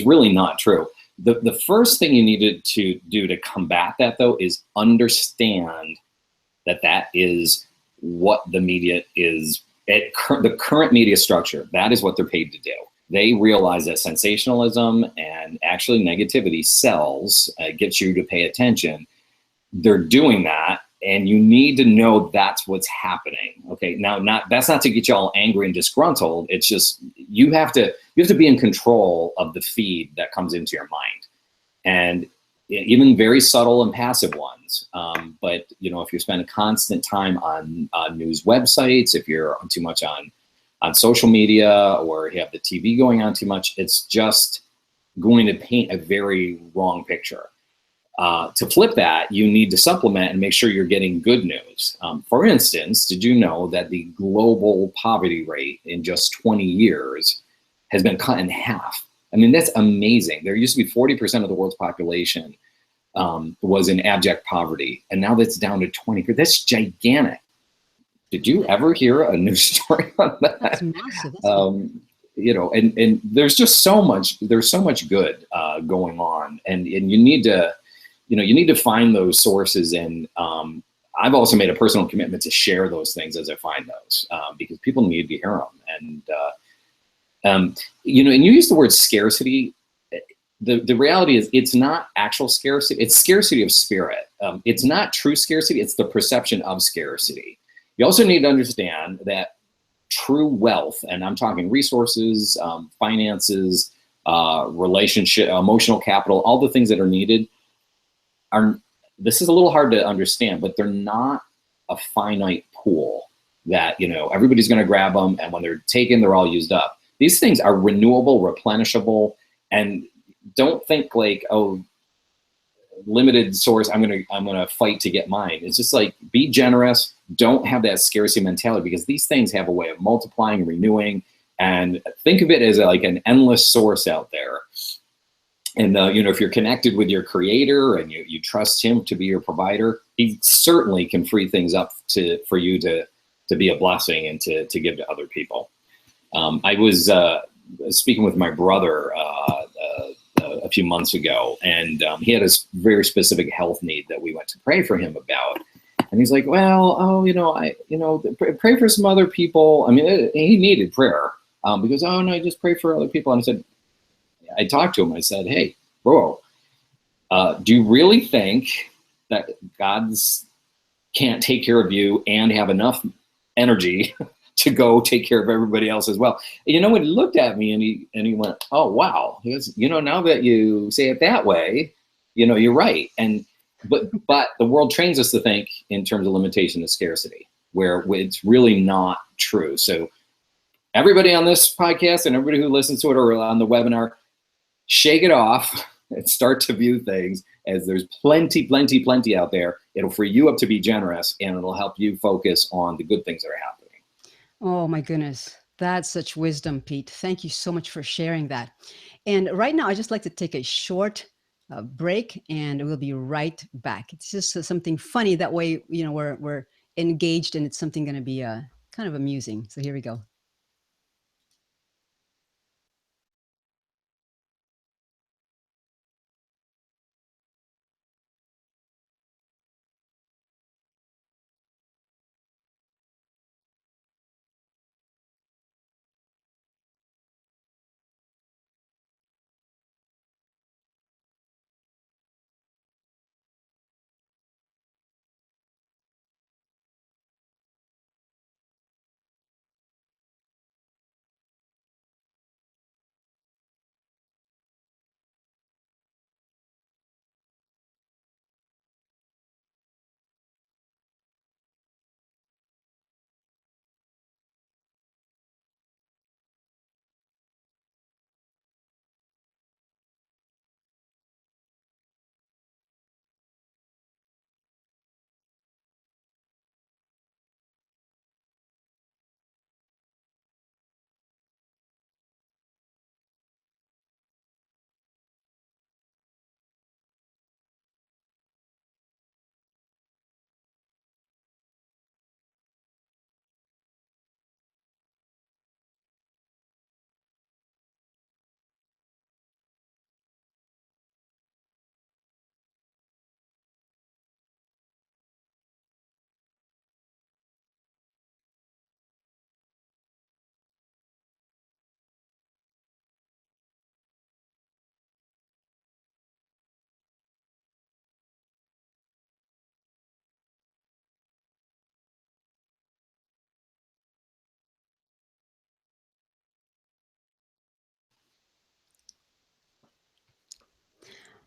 really not true. The first thing you needed to do to combat that, though, is understand that is what the media is. The current media structure, that is what they're paid to do. They realize that sensationalism and actually negativity sells, gets you to pay attention. They're doing that, and you need to know that's what's happening. Okay, now that's not to get you all angry and disgruntled. It's just you have to be in control of the feed that comes into your mind, and even very subtle and passive ones. But if you spend a constant time on news websites, if you're too much on social media, or you have the TV going on too much, it's just going to paint a very wrong picture. To flip that, you need to supplement and make sure you're getting good news. For instance, did you know that the global poverty rate in just 20 years has been cut in half? I mean, that's amazing. There used to be 40% of the world's population was in abject poverty, and now that's down to 20%. That's gigantic. Did you ever hear a news story on that? That's massive. And there's just so much. There's so much good going on, and you need to find those sources. And I've also made a personal commitment to share those things as I find those, because people need to hear them. And and you use the word scarcity. The reality is it's not actual scarcity. It's scarcity of spirit. It's not true scarcity. It's the perception of scarcity. You also need to understand that true wealth, and I'm talking resources, finances, relationship, emotional capital, all the things that are needed, this is a little hard to understand, but they're not a finite pool that, everybody's going to grab them, and when they're taken, they're all used up. These things are renewable, replenishable, and don't think like, oh, limited source, I'm gonna fight to get mine. It's just like, be generous. Don't have that scarcity mentality, because these things have a way of multiplying, renewing, and think of it as like an endless source out there. And if you're connected with your creator and you trust him to be your provider, he certainly can free things up for you to be a blessing and to give to other people. I was speaking with my brother a few months ago, and he had a very specific health need that we went to pray for him about. And he's like, well, oh, pray for some other people. I mean, he needed prayer. He goes, oh no, just pray for other people. And I said, I talked to him. I said, hey, bro, do you really think that God's can't take care of you and have enough energy to go take care of everybody else as well? When he looked at me and he went, oh, wow. He goes, now that you say it that way, you're right. But the world trains us to think in terms of limitation and scarcity, where it's really not true. So everybody on this podcast and everybody who listens to it or on the webinar, shake it off and start to view things as there's plenty out there. It'll free you up to be generous, and it'll help you focus on the good things that are happening. Oh my goodness. That's such wisdom, Pete. Thank you so much for sharing that. And right now, I just like to take a short break, and we'll be right back. It's just something funny. That way, we're engaged, and it's something going to be kind of amusing. So here we go.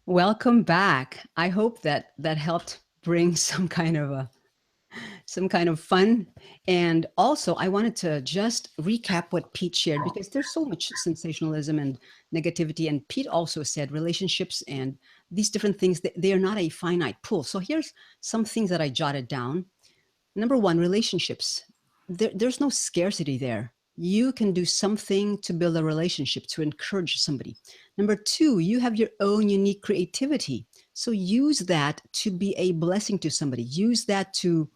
Welcome back. I hope that helped bring some kind of fun. And also, I wanted to just recap what Pete shared, because there's so much sensationalism and negativity. And Pete also said relationships and these different things, they are not a finite pool. So here's some things that I jotted down. Number one, relationships. There's no scarcity there. You can do something to build a relationship, to encourage somebody. Number two, you have your own unique creativity. So use that to be a blessing to somebody. Use that to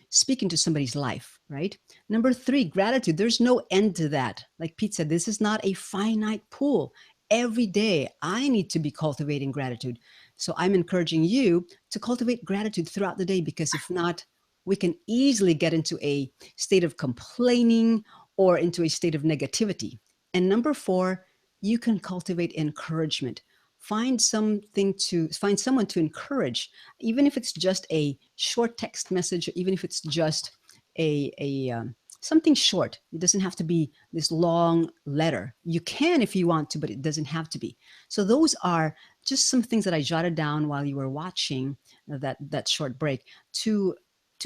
speak into somebody's life, right? Number three, gratitude. There's no end to that. Like Pete said, this is not a finite pool. Every day, I need to be cultivating gratitude. So I'm encouraging you to cultivate gratitude throughout the day, because if not, we can easily get into a state of complaining or into a state of negativity. And number four, you can cultivate encouragement. Find someone to encourage, even if it's just a short text message, or even if it's just a something short. It doesn't have to be this long letter. You can if you want to, but it doesn't have to be. So those are just some things that I jotted down while you were watching that short break, to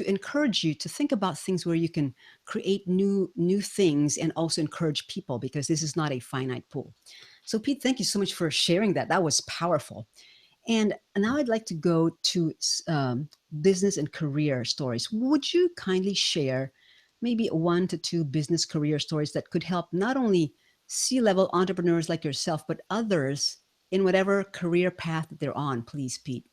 encourage you to think about things where you can create new things and also encourage people, because this is not a finite pool. So Pete, thank you so much for sharing that. That was powerful. And now I'd like to go to business and career stories. Would you kindly share maybe 1 to 2 business career stories that could help not only C-level entrepreneurs like yourself, but others in whatever career path that they're on, please, Pete?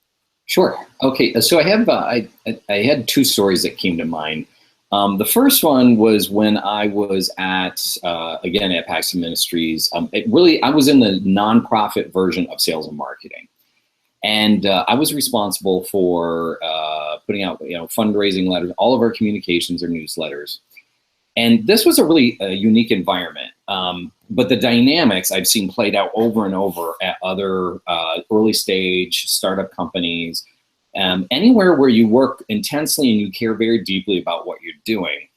Sure. Okay. So I have I had 2 stories that came to mind. The first one was when I was again at Paxton Ministries. I was in the nonprofit version of sales and marketing, and I was responsible for putting out, fundraising letters. All of our communications are newsletters. And this was a really unique environment. But the dynamics I've seen played out over and over at other early stage startup companies. Anywhere where you work intensely and you care very deeply about what you're doing,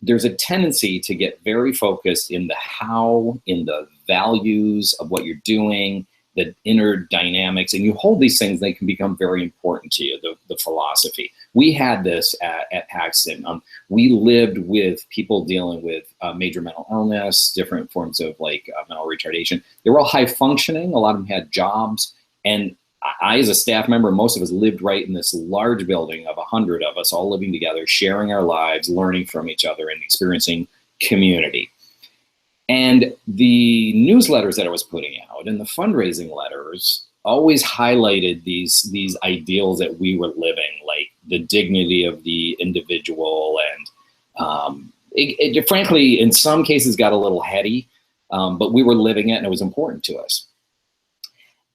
there's a tendency to get very focused in the how, in the values of what you're doing, the inner dynamics, and you hold these things, they can become very important to you, the philosophy. We had this at Paxton. We lived with people dealing with major mental illness, different forms of mental retardation. They were all high functioning. A lot of them had jobs. And I, as a staff member, most of us lived right in this large building of 100 of us all living together, sharing our lives, learning from each other, and experiencing community. And the newsletters that I was putting out and the fundraising letters always highlighted these ideals that we were living, like the dignity of the individual. And it frankly, in some cases, got a little heady, but we were living it and it was important to us.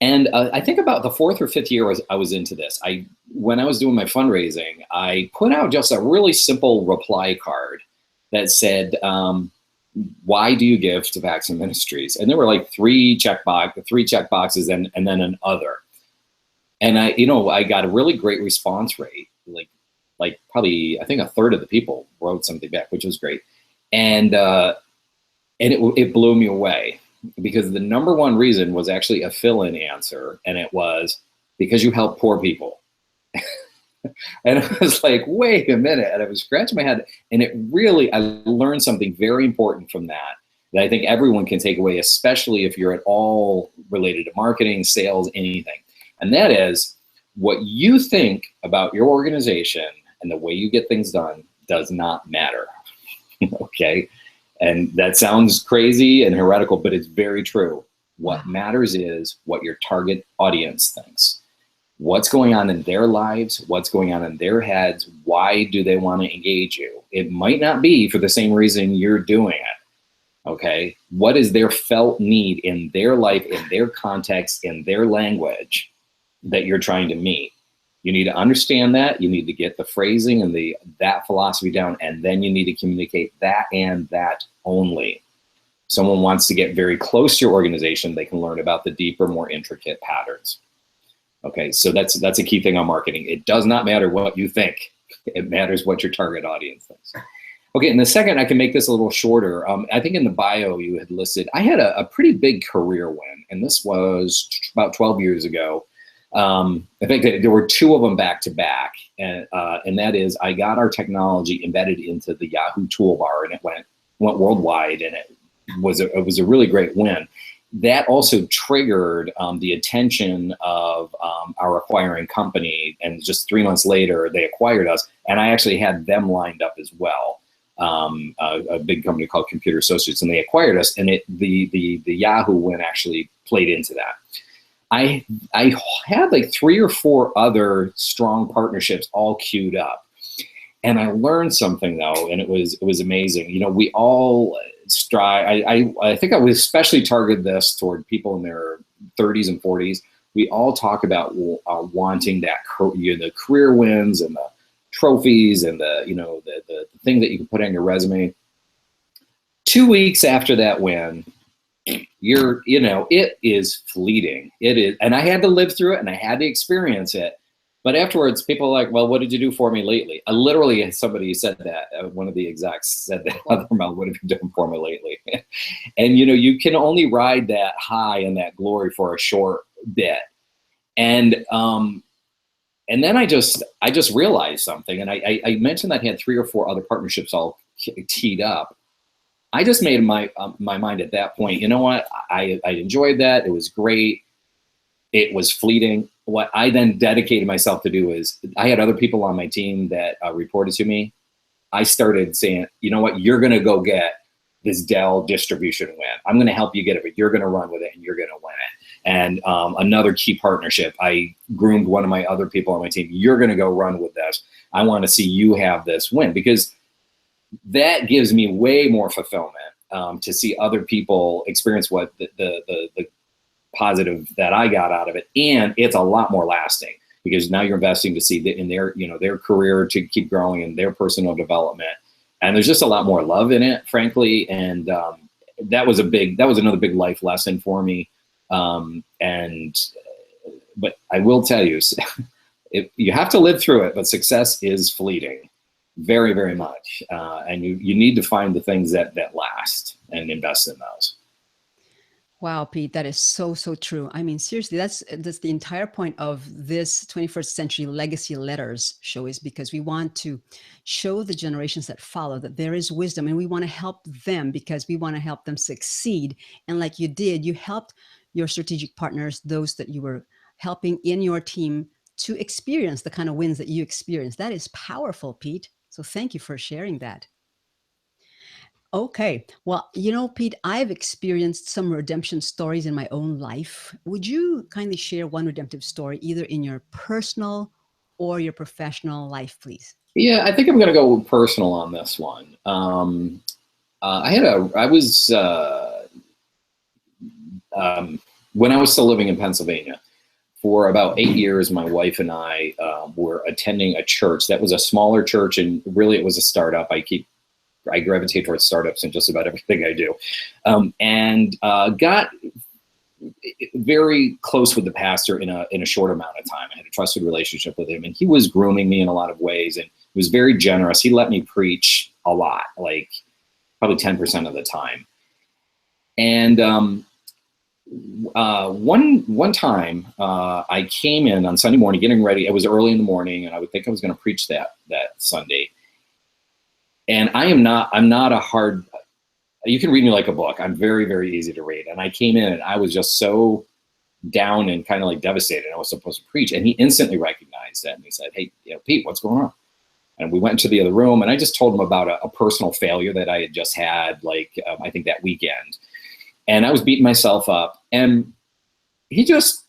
And I think about the 4th or 5th year I was into this, when I was doing my fundraising, I put out just a really simple reply card that said, why do you give to Paxton Ministries? And there were like three check boxes and then an other. And I got a really great response rate, like probably, I think a third of the people wrote something back, which was great. And it blew me away, because the number one reason was actually a fill-in answer, and it was because you help poor people. And I was like, wait a minute. And I was scratching my head, and I learned something very important from that I think everyone can take away, especially if you're at all related to marketing, sales, anything. And that is, what you think about your organization and the way you get things done does not matter. Okay? And that sounds crazy and heretical, but it's very true. What matters is what your target audience thinks. What's going on in their lives, what's going on in their heads, why do they want to engage you? It might not be for the same reason you're doing it, okay? What is their felt need in their life, in their context, in their language that you're trying to meet? You need to understand that, you need to get the phrasing and that philosophy down, and then you need to communicate that and that only. Someone wants to get very close to your organization, they can learn about the deeper, more intricate patterns. Okay, so that's a key thing on marketing. It does not matter what you think. It matters what your target audience thinks. Okay, and the second, I can make this a little shorter. I think in the bio you had listed, I had a pretty big career win, and this was about 12 years ago. I think that there were two of them back to back, and that is, I got our technology embedded into the Yahoo toolbar, and it went worldwide, and it was a really great win. That also triggered the attention of our acquiring company, and just 3 months later, they acquired us, and I actually had them lined up as well. A big company called Computer Associates, and they acquired us, and the Yahoo win actually played into that. I had like 3 or 4 other strong partnerships all queued up, and I learned something though, and it was amazing. You know, we all strive. I think I would especially target this toward people in their 30s and 40s. We all talk about wanting that the career wins and the trophies and the thing that you can put on your resume. 2 weeks after that win, it is fleeting. It is, and I had to live through it and I had to experience it. But afterwards, people are like, well, what did you do for me lately? Literally, somebody said that. One of the execs said that out of their mouth, what have you done for me lately? And, you can only ride that high and that glory for a short bit. And then I just realized something. And I mentioned that I had 3 or 4 other partnerships all teed up. I just made my mind at that point, you know what? I enjoyed that. It was great. It was fleeting. What I then dedicated myself to do is, I had other people on my team that reported to me. I started saying, you know what, you're going to go get this Dell distribution win. I'm going to help you get it, but you're going to run with it and you're going to win it. And another key partnership, I groomed one of my other people on my team. You're going to go run with this. I want to see you have this win, because that gives me way more fulfillment to see other people experience what the positive that I got out of it, and it's a lot more lasting. because now you're investing to see in their, you know, their career to keep growing and their personal development. And there's just a lot more love in it, frankly. And that was another big life lesson for me. But I will tell you, you have to live through it, but success is fleeting, very, very much. And you need to find the things that last and invest in those. Wow, Pete, that is so, so true. I mean, seriously, that's the entire point of this 21st Century Legacy Letters show, is because we want to show the generations that follow that there is wisdom, and we want to help them because we want to help them succeed. And like you did, you helped your strategic partners, those that you were helping in your team, to experience the kind of wins that you experienced. That is powerful, Pete. So thank you for sharing that. Okay. Well, you know, Pete, I've experienced some redemption stories in my own life. Would you kindly share one redemptive story, either in your personal or your professional life, please? Yeah, I think I'm going to go personal on this one. I was when I was still living in Pennsylvania, for about 8 years, my wife and I were attending a church that was a smaller church, and really it was a startup. I gravitate towards startups in just about everything I do, and got very close with the pastor in a short amount of time. I had a trusted relationship with him, and he was grooming me in a lot of ways, and he was very generous. He let me preach a lot, like probably 10% of the time. And one time I came in on Sunday morning getting ready. It was early in the morning, and I would think I was going to preach that Sunday. And I'm not a hard, you can read me like a book. I'm very, very easy to read. And I came in and I was just so down and kind of like devastated. I was supposed to preach. And he instantly recognized that. And he said, "Hey, Pete, what's going on?" And we went into the other room, and I just told him about a personal failure that I had just had, like, I think that weekend. And I was beating myself up. And he just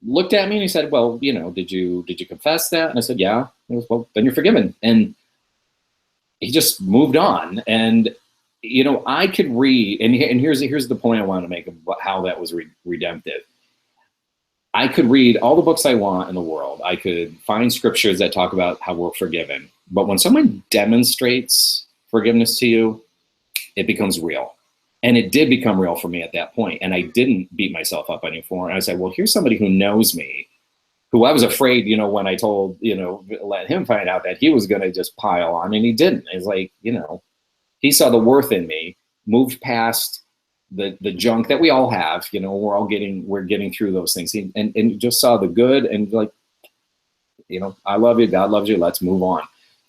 looked at me and he said, "Well, did you confess that?" And I said, "Yeah." He goes, "Well, then you're forgiven." And he just moved on. And, I could read, and here's the point I wanted to make about how that was redemptive. I could read all the books I want in the world. I could find scriptures that talk about how we're forgiven. But when someone demonstrates forgiveness to you, it becomes real. And it did become real for me at that point. And I didn't beat myself up anymore. And I said, well, here's somebody who knows me, who I was afraid, when I told, let him find out that he was going to just pile on, and he didn't. It's like, he saw the worth in me, moved past the junk that we all have, we're getting through those things, and just saw the good, and like, I love you, God loves you, let's move on.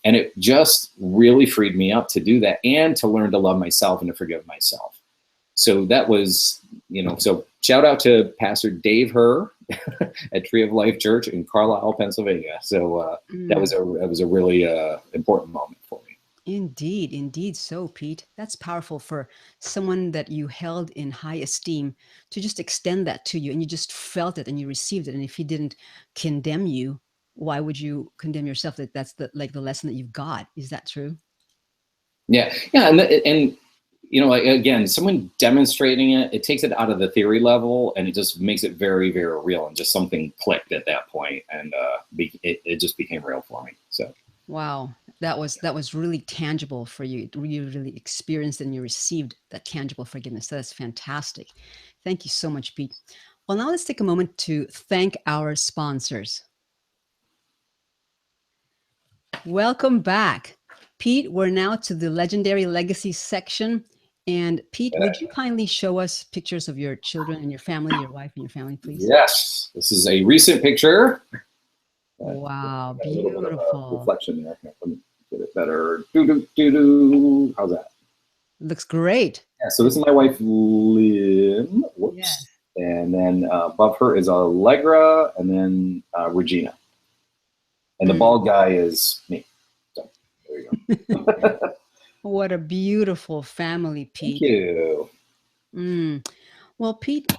And it just really freed me up to do that, and to learn to love myself and to forgive myself. So that was, so shout out to Pastor Dave Herr at Tree of Life Church in Carlisle, Pennsylvania. So that was a really important moment for me. Indeed so, Pete. That's powerful for someone that you held in high esteem to just extend that to you, and you just felt it and you received it. And if he didn't condemn you, why would you condemn yourself? That's the lesson that you've got. Is that true? Yeah, and like, again, someone demonstrating it takes it out of the theory level, and it just makes it very, very real, and just something clicked at that point, and it just became real for me. So. Wow, that was really tangible for you. You really experienced and you received that tangible forgiveness. That's fantastic. Thank you so much, Pete. Well, now let's take a moment to thank our sponsors. Welcome back. Pete, we're now to the legendary legacy section. And Pete, would you kindly show us pictures of your children and your family, your wife and your family, please? Yes, this is a recent picture. Wow, beautiful. Reflection there. Let me get it better. How's that? Looks great. Yeah, so this is my wife, Lynn. Whoops. Yes. And then above her is Allegra, and then Regina. And the bald guy is me. So there you go. What a beautiful family, Pete. Thank you. Well, Pete,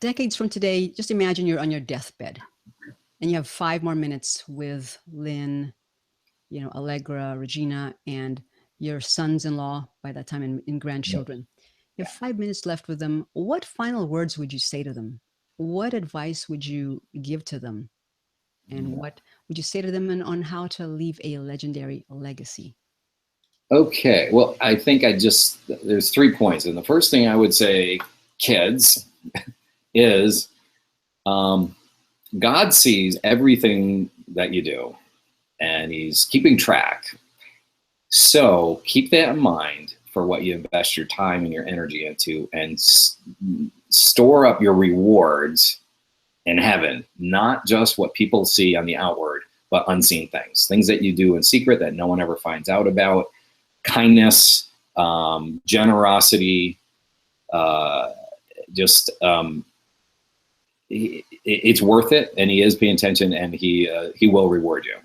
decades from today, just imagine you're on your deathbed and you have 5 more minutes with Lynn, Allegra, Regina, and your sons-in-law by that time, and grandchildren. You have 5 minutes left with them. What final words would you say to them? what advice would you give to them? And what would you say to them on how to leave a legendary legacy? Okay, well, I think there's 3 points. And the first thing I would say, kids, is um, God sees everything that you do, and He's keeping track. So keep that in mind for what you invest your time and your energy into, and store up your rewards in heaven, not just what people see on the outward, but unseen things that you do in secret that no one ever finds out about. Kindness, generosity, uh, just it's worth it, and He is paying attention, and He will reward you.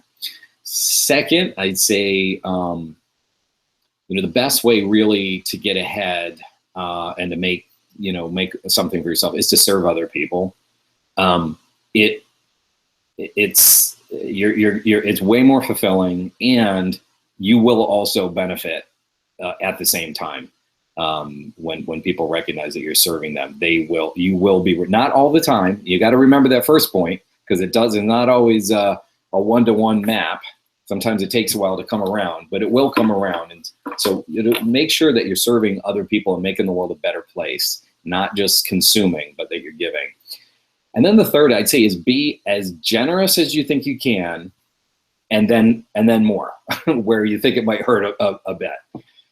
Second, I'd say the best way really to get ahead and to make something for yourself is to serve other people. It it's it's way more fulfilling, and you will also benefit at the same time. When people recognize that you're serving them, you will be, not all the time. You got to remember that first point, because it's not always a one-to-one map. Sometimes it takes a while to come around, but it will come around. And so make sure that you're serving other people and making the world a better place, not just consuming, but that you're giving. And then the third, I'd say, is be as generous as you think you can, and then more, where you think it might hurt a bit.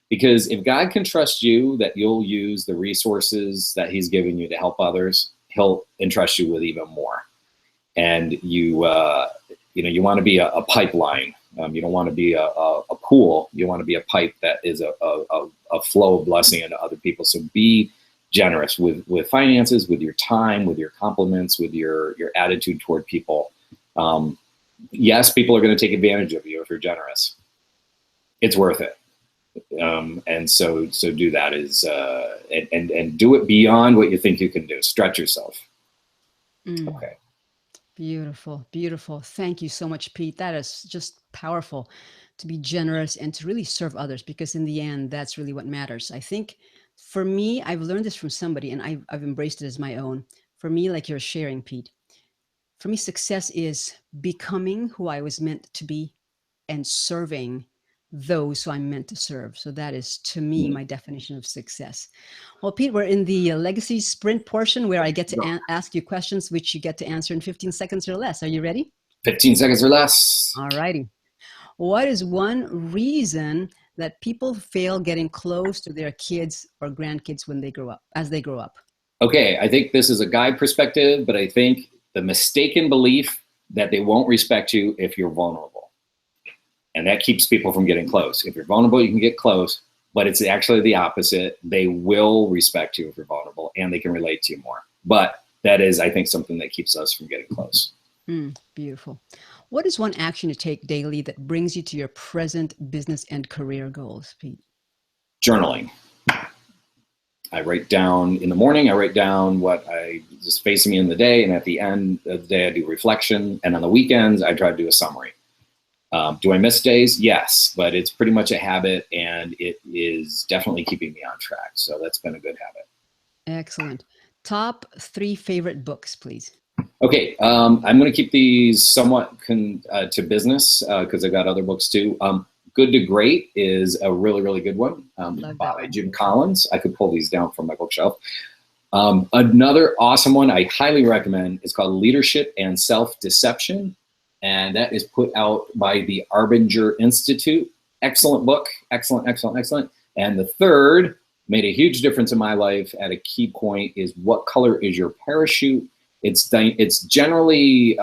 Because if God can trust you that you'll use the resources that He's given you to help others, He'll entrust you with even more. And you want to be a pipeline. You don't want to be a pool. You want to be a pipe that is a flow of blessing into other people. So be generous with finances, with your time, with your compliments, with your attitude toward people. Yes, people are going to take advantage of you if you're generous. It's worth it. And so do that and do it beyond what you think you can do. Stretch yourself. Okay. Beautiful, beautiful. Thank you so much, Pete. That is just powerful, to be generous and to really serve others, because in the end, that's really what matters. I think for me, I've learned this from somebody, and I've embraced it as my own. For me, like you're sharing, Pete, for me, success is becoming who I was meant to be and serving those who I'm meant to serve. So that is, to me, my definition of success. Well, Pete, we're in the legacy sprint portion, where I get to ask you questions which you get to answer in 15 seconds or less. Are you ready? 15 seconds or less. All righty. What is one reason that people fail getting close to their kids or grandkids as they grow up? Okay, I think this is a guide perspective, but I think the mistaken belief that they won't respect you if you're vulnerable. And that keeps people from getting close. If you're vulnerable, you can get close, but it's actually the opposite. They will respect you if you're vulnerable, and they can relate to you more. But that is, I think, something that keeps us from getting close. Beautiful. What is one action you take daily that brings you to your present business and career goals, Pete? Journaling. I write down in the morning, I write down what is facing me in the day. And at the end of the day, I do reflection. And on the weekends, I try to do a summary. Do I miss days? Yes, but it's pretty much a habit, and it is definitely keeping me on track. So that's been a good habit. Excellent. Top 3 favorite books, please. Okay, I'm going to keep these somewhat to business because I've got other books too. Good to Great is a really, really good one by Jim Collins. I could pull these down from my bookshelf. Another awesome one I highly recommend is called Leadership and Self-Deception, and that is put out by the Arbinger Institute. Excellent book. Excellent, excellent, excellent. And the third made a huge difference in my life at a key point is What Color is Your Parachute? It's generally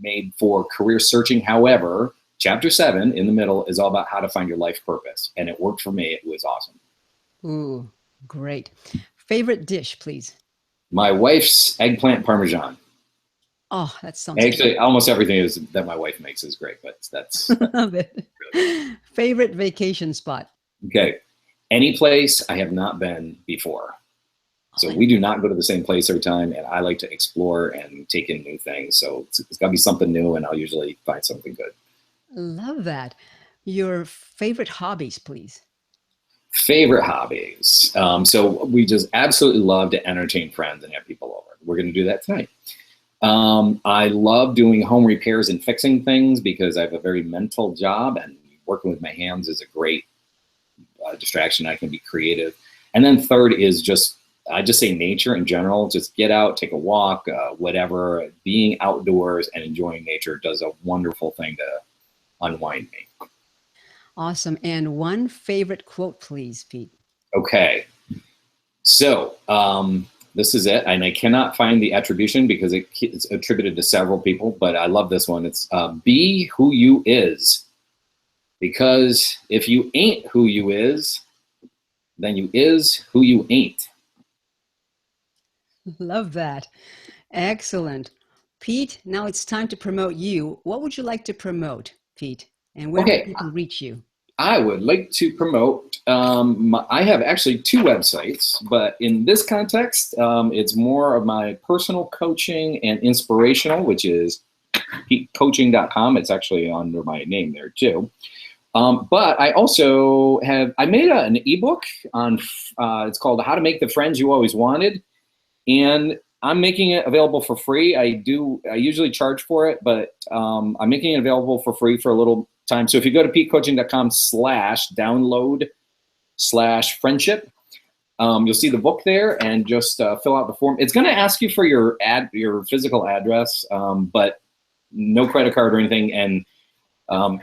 made for career searching. However, chapter 7 in the middle is all about how to find your life purpose. And it worked for me. It was awesome. Ooh, great. Favorite dish, please. My wife's eggplant parmesan. Oh, that sounds actually great. Almost everything that my wife makes is great, but that's love it. Really favorite vacation spot. Okay. Any place I have not been before. So we do not go to the same place every time, and I like to explore and take in new things. So it's got to be something new, and I'll usually find something good. Love that. Your favorite hobbies, please. Favorite hobbies. So we just absolutely love to entertain friends and have people over. We're going to do that tonight. I love doing home repairs and fixing things because I have a very mental job, and working with my hands is a great distraction. I can be creative. And then third is just, I just say nature in general. Just get out, take a walk, whatever. Being outdoors and enjoying nature does a wonderful thing to unwind me. Awesome. And one favorite quote, please, Pete. Okay. So this is it. And I cannot find the attribution because it's attributed to several people, but I love this one. It's be who you is. Because if you ain't who you is, then you is who you ain't. Love that. Excellent. Pete, now it's time to promote you. What would you like to promote, Pete? And where can Okay, people reach you? I would like to promote, I have actually 2 websites, but in this context, it's more of my personal coaching and inspirational, which is petecoaching.com. It's actually under my name there too. But I also I made an ebook on, it's called How to Make the Friends You Always Wanted. And I'm making it available for free. I usually charge for it, but I'm making it available for free for a little time. So if you go to petecoaching.com/download/friendship, you'll see the book there, and just fill out the form. It's going to ask you for your physical address, but no credit card or anything, and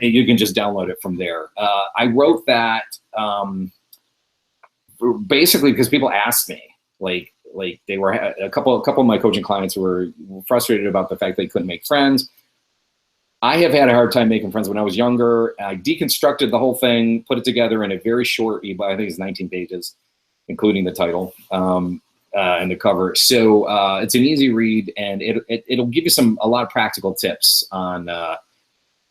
you can just download it from there. I wrote that basically because people asked me, like they were a couple of my coaching clients were frustrated about the fact they couldn't make friends. I have had a hard time making friends when I was younger. I deconstructed the whole thing, put it together in a very short ebook. I think it's 19 pages, including the title and the cover. So it's an easy read, and it'll give you a lot of practical tips on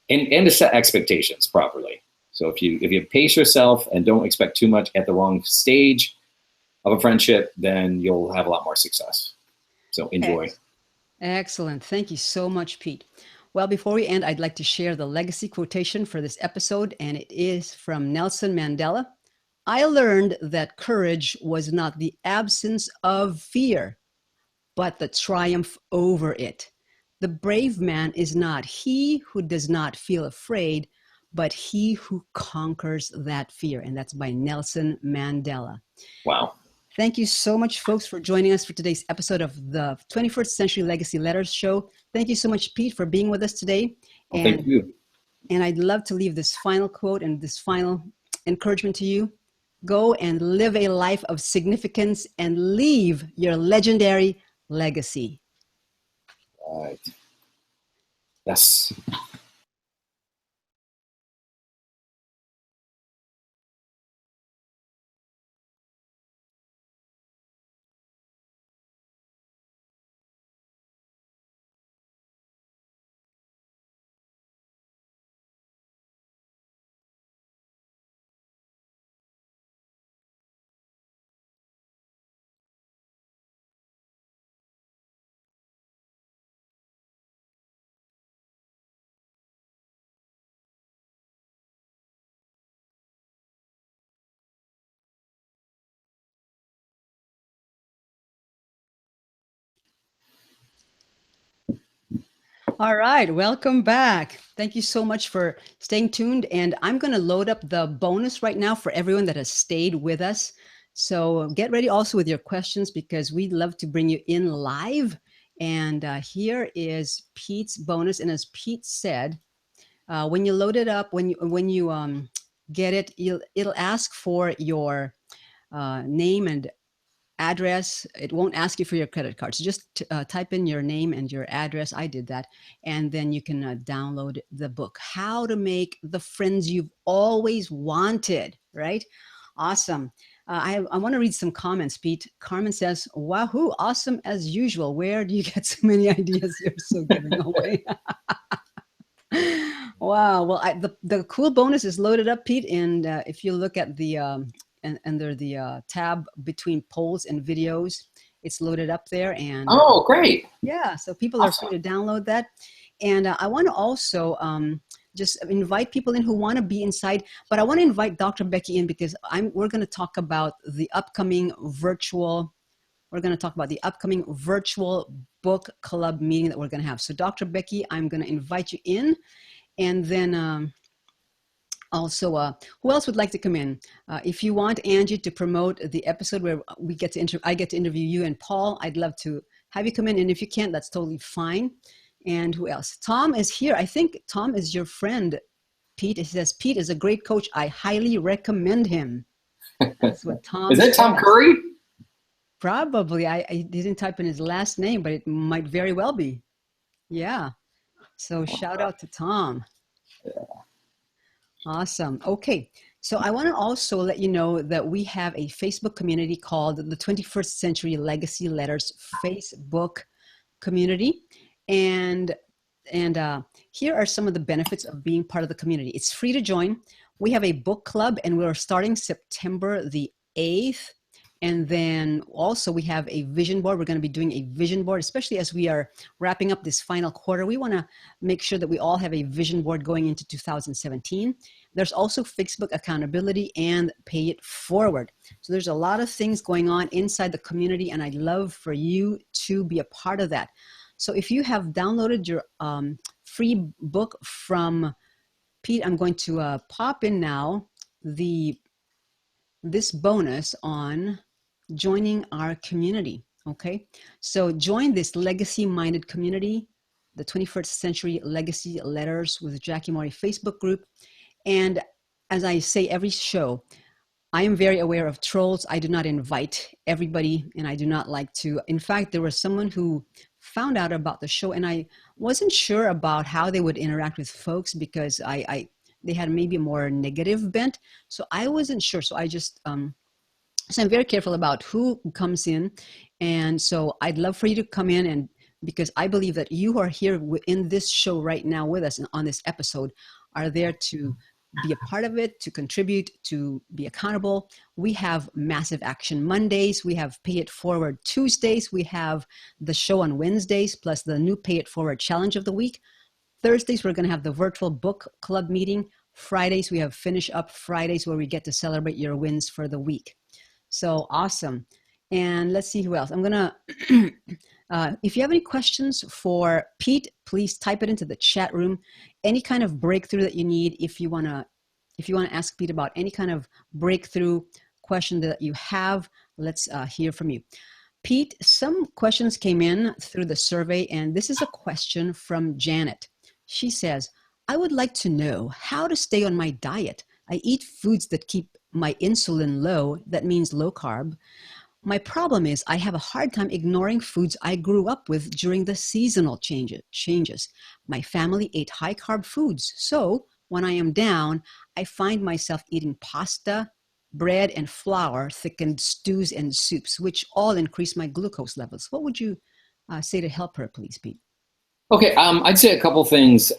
and to set expectations properly. So if you pace yourself and don't expect too much at the wrong stage of a friendship, then you'll have a lot more success. So enjoy. Excellent. Thank you so much, Pete. Well, before we end, I'd like to share the legacy quotation for this episode, and it is from Nelson Mandela. I learned that courage was not the absence of fear, but the triumph over it. The brave man is not he who does not feel afraid, but he who conquers that fear. And that's by Nelson Mandela. Wow. Thank you so much, folks, for joining us for today's episode of the 21st Century Legacy Letters Show. Thank you so much, Pete, for being with us today. Well, thank you. And I'd love to leave this final quote and this final encouragement to you. Go and live a life of significance and leave your legendary legacy. All right. Yes. All right, welcome back. Thank you so much for staying tuned. And I'm going to load up the bonus right now for everyone that has stayed with us. So get ready also with your questions, because we'd love to bring you in live. And here is Pete's bonus. And as Pete said, when you load it up, when you get it, it'll ask for your name and address. It won't ask you for your credit card. So just type in your name and your address. I did that. And then you can download the book, How to Make the Friends You've Always Wanted, right? Awesome. I want to read some comments, Pete. Carmen says, wahoo, awesome as usual. Where do you get so many ideas you're so giving away? Wow. Well, the cool bonus is loaded up, Pete. And if you look at the under the tab between polls and videos, it's loaded up there. And oh, great. yeah, so people are free to download that. And I want to also just invite people in who want to be inside. But I want to invite Dr. Becky in because we're going to talk about the upcoming virtual book club meeting that we're going to have. So Dr. Becky, I'm going to invite you in. And then also, who else would like to come in? If you want Angie to promote the episode where I get to interview you and Paul, I'd love to have you come in. And if you can't, that's totally fine. And who else? Tom is here. I think Tom is your friend, Pete. He says, Pete is a great coach. I highly recommend him. That's what Tom Is that says. Tom Curry? Probably. I didn't type in his last name, but it might very well be. Yeah. So shout out to Tom. Yeah. Awesome. Okay. So I want to also let you know that we have a Facebook community called the 21st Century Legacy Letters Facebook community. And here are some of the benefits of being part of the community. It's free to join. We have a book club, and we're starting September the 8th. And then also we have a vision board. We're going to be doing a vision board, especially as we are wrapping up this final quarter. We want to make sure that we all have a vision board going into 2017. There's also Facebook accountability and pay it forward. So there's a lot of things going on inside the community, and I'd love for you to be a part of that. So if you have downloaded your free book from Pete, I'm going to pop in now this bonus on joining our community. Okay, so join this legacy-minded community, the 21st Century Legacy Letters with Jackie Morey Facebook group. And as I say every show, I am very aware of trolls. I do not invite everybody, and I do not like to. In fact, there was someone who found out about the show, and I wasn't sure about how they would interact with folks because they had maybe a more negative bent. So I wasn't sure. So I just, so I'm very careful about who comes in. And so I'd love for you to come in, and because I believe that you are here in this show right now with us and on this episode are there to be a part of it, to contribute, to be accountable. We have Massive Action Mondays. We have Pay It Forward Tuesdays. We have the show on Wednesdays, plus the new Pay It Forward Challenge of the Week. Thursdays, we're going to have the virtual book club meeting. Fridays, we have Finish Up Fridays, where we get to celebrate your wins for the week. So awesome. And let's see who else. I'm going to, if you have any questions for Pete, please type it into the chat room. Any kind of breakthrough that you need, if you want to ask Pete about any kind of breakthrough question that you have, let's hear from you. Pete, some questions came in through the survey, and this is a question from Janet. She says, I would like to know how to stay on my diet. I eat foods that keep my insulin low. That means low carb. My problem is I have a hard time ignoring foods I grew up with during the seasonal changes. My family ate high carb foods. So when I am down, I find myself eating pasta, bread, and flour thickened stews and soups, which all increase my glucose levels. What would you say to help her, please, Pete? Okay, I'd say a couple things.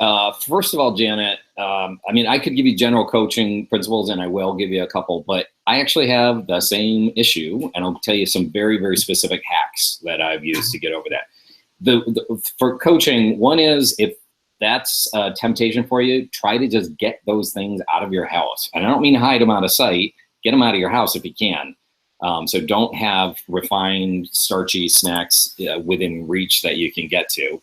First of all, Janet, I mean, I could give you general coaching principles, and I will give you a couple, but I actually have the same issue, and I'll tell you some very, very specific hacks that I've used to get over that. For coaching, one is if that's a temptation for you, try to just get those things out of your house. And I don't mean hide them out of sight. Get them out of your house if you can. So don't have refined, starchy snacks within reach that you can get to.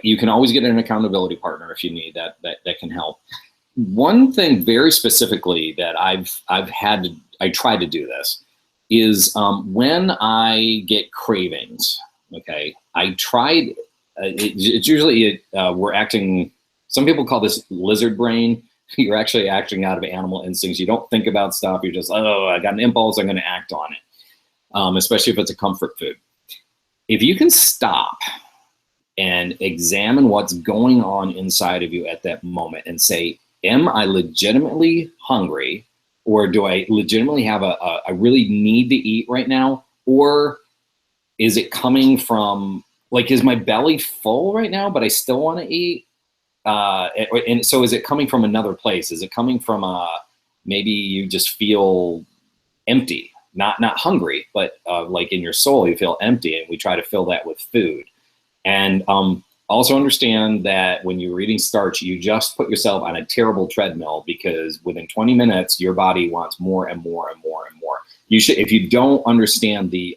You can always get an accountability partner if you need that can help. One thing very specifically that I try to do this is when I get cravings. Okay, I tried. It's usually we're acting. Some people call this lizard brain. You're actually acting out of animal instincts. You don't think about stuff. You're just, oh, I got an impulse. I'm going to act on it. Especially if it's a comfort food. If you can stop and examine what's going on inside of you at that moment and say, am I legitimately hungry, or do I legitimately have I really need to eat right now? Or is it coming from, like, is my belly full right now, but I still want to eat? And so is it coming from another place? Is it coming from maybe you just feel empty? Not hungry, but like in your soul, you feel empty, and we try to fill that with food. And Also understand that when you're eating starch, you just put yourself on a terrible treadmill, because within 20 minutes, your body wants more and more and more and more. You should, if you don't understand the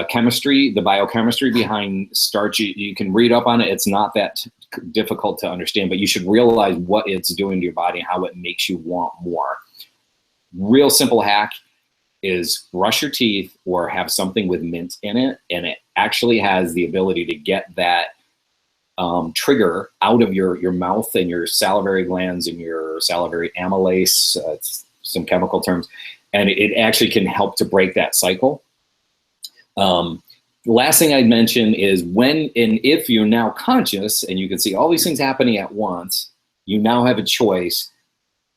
chemistry, the biochemistry behind starch, you can read up on it. It's not that difficult to understand, but you should realize what it's doing to your body and how it makes you want more. Real simple hack is brush your teeth or have something with mint in it, and it actually has the ability to get that trigger out of your mouth and your salivary glands and your salivary amylase, some chemical terms, and it actually can help to break that cycle. The last thing I'd mention is when and if you're now conscious and you can see all these things happening at once, you now have a choice.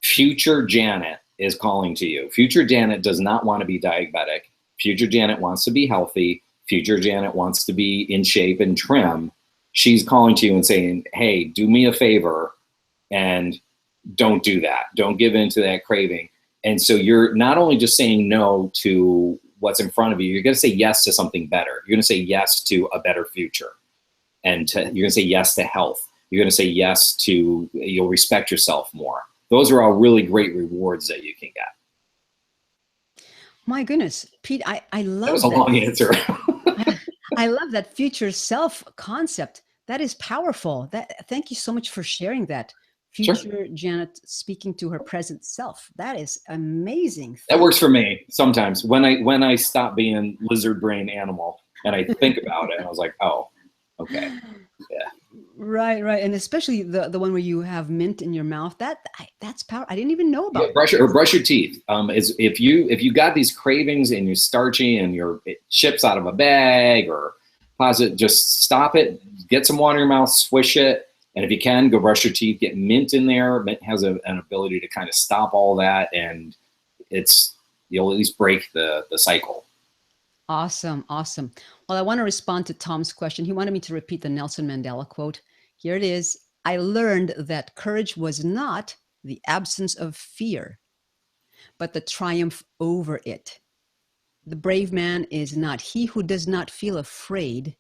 Future Janet is calling to you. Future Janet does not want to be diabetic. Future Janet wants to be healthy. Future Janet wants to be in shape and trim. She's calling to you and saying, hey, do me a favor and don't do that. Don't give in to that craving. And so you're not only just saying no to what's in front of you, you're going to say yes to something better. You're going to say yes to a better future. And you're going to say yes to health. You're going to say yes to, you'll respect yourself more. Those are all really great rewards that you can get. My goodness, Pete, I love that was a long answer. I love that future self concept. That is powerful. Thank you so much for sharing that. Future sure. Janet speaking to her present self. That is amazing. That works for me sometimes. When I stop being lizard brain animal and I think about it, and I was like, oh, okay. Yeah. Right. And especially the one where you have mint in your mouth. That's power. I didn't even know about. Yeah, brush your teeth. Is if you got these cravings and you're starchy and it chips out of a bag or posit, just stop it. Get some water in your mouth. Swish it. And if you can, go brush your teeth, get mint in there. Mint has an ability to kind of stop all that, and you'll at least break the cycle. Awesome. Well, I want to respond to Tom's question. He wanted me to repeat the Nelson Mandela quote. Here it is. I learned that courage was not the absence of fear, but the triumph over it. The brave man is not he who does not feel afraid,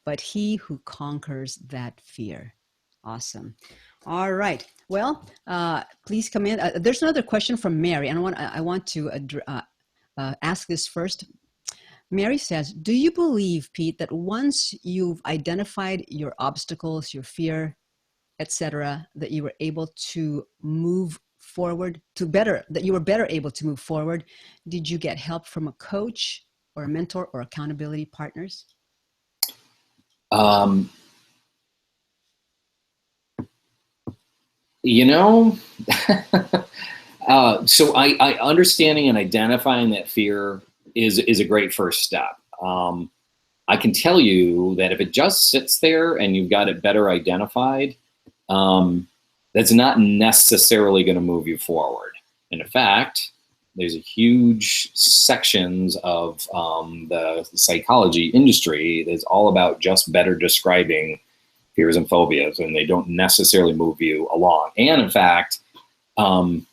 but he who conquers that fear. Awesome. All right. Well, please come in. There's another question from Mary, and I want to ask this first. Mary says, do you believe, Pete, that once you've identified your obstacles, your fear, etc., that you were able to move forward that you were better able to move forward? Did you get help from a coach or a mentor or accountability partners? So I understanding and identifying that fear is a great first step. I can tell you that if it just sits there and you've got it better identified, that's not necessarily going to move you forward. And in fact, there's a huge sections of the psychology industry that's all about just better describing fears and phobias, and they don't necessarily move you along. And in fact, I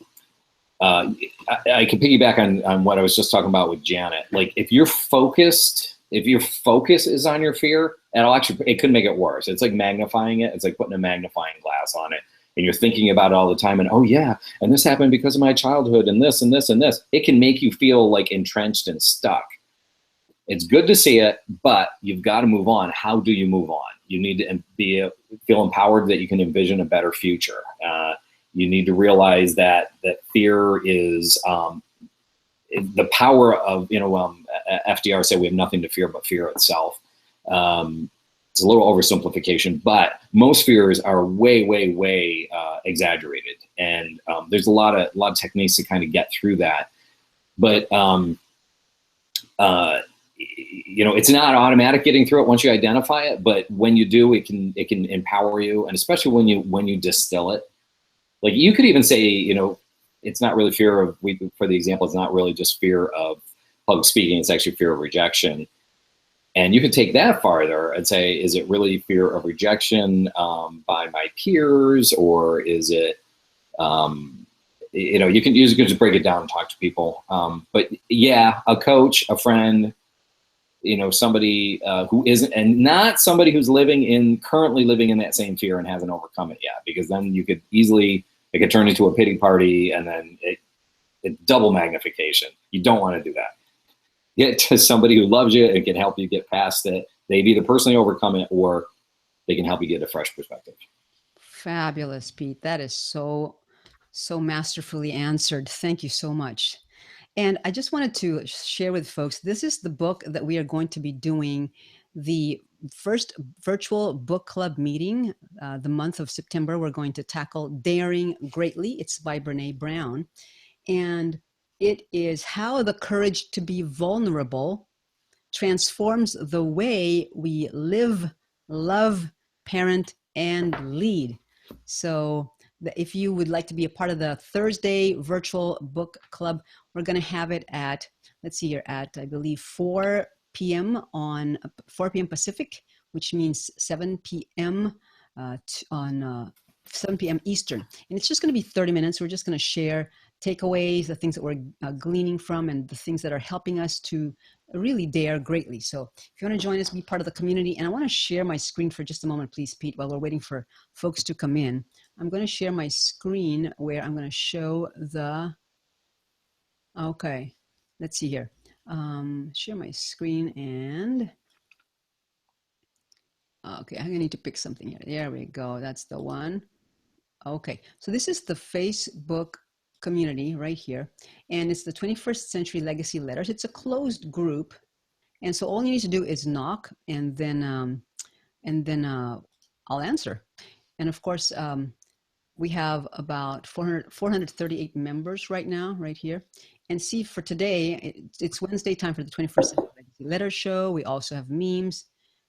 can piggyback on what I was just talking about with Janet. Like if your focus is on your fear, it could make it worse. It's like magnifying it. It's like putting a magnifying glass on it, and you're thinking about it all the time. And oh yeah, and this happened because of my childhood, and this and this and this. It can make you feel like entrenched and stuck. It's good to see it, but you've got to move on. How do you move on? You need to feel empowered that you can envision a better future. You need to realize that fear is the power of, FDR said we have nothing to fear but fear itself. It's a little oversimplification, but most fears are way, way, way exaggerated. And there's a lot of techniques to kind of get through that. But it's not automatic getting through it once you identify it, but when you do, it can empower you. And especially when you distill it, like you could even say, it's not really for the example, it's not really just fear of public speaking. It's actually fear of rejection. And you could take that farther and say, is it really fear of rejection by my peers, or is it, you can just break it down and talk to people. But yeah, a coach, a friend, somebody who isn't, and not somebody who's currently living in that same fear and hasn't overcome it yet, because then it could turn into a pity party, and then it double magnification. You don't want to do that. Get to somebody who loves you and can help you get past it. They've either personally overcome it, or they can help you get a fresh perspective. Fabulous, Pete. That is so masterfully answered. Thank you so much. And I just wanted to share with folks, this is the book that we are going to be doing the first virtual book club meeting. The month of September, we're going to tackle Daring Greatly. It's by Brene Brown. And it is how the courage to be vulnerable transforms the way we live, love, parent, and lead. So if you would like to be a part of the Thursday virtual book club, we're going to have it at, let's see here, at, I believe, 4 p.m. on 4 p.m. Pacific, which means 7 p.m. on 7 p.m. Eastern. And it's just going to be 30 minutes. We're just going to share takeaways, the things that we're gleaning from, and the things that are helping us to really dare greatly. So if you want to join us, be part of the community. And I want to share my screen for just a moment, please, Pete, while we're waiting for folks to come in. I'm going to share my screen where I'm going to show okay, let's see here. Share my screen, and okay, I need to pick something here. There we go. That's the one. Okay, so this is the Facebook community right here, and it's the 21st Century Legacy Letters. It's a closed group, and so all you need to do is knock, and then I'll answer. And of course, we have about 438 members right now, right here. And see, for today, it's Wednesday time for the 21st Century Legacy Letter Show. We also have memes.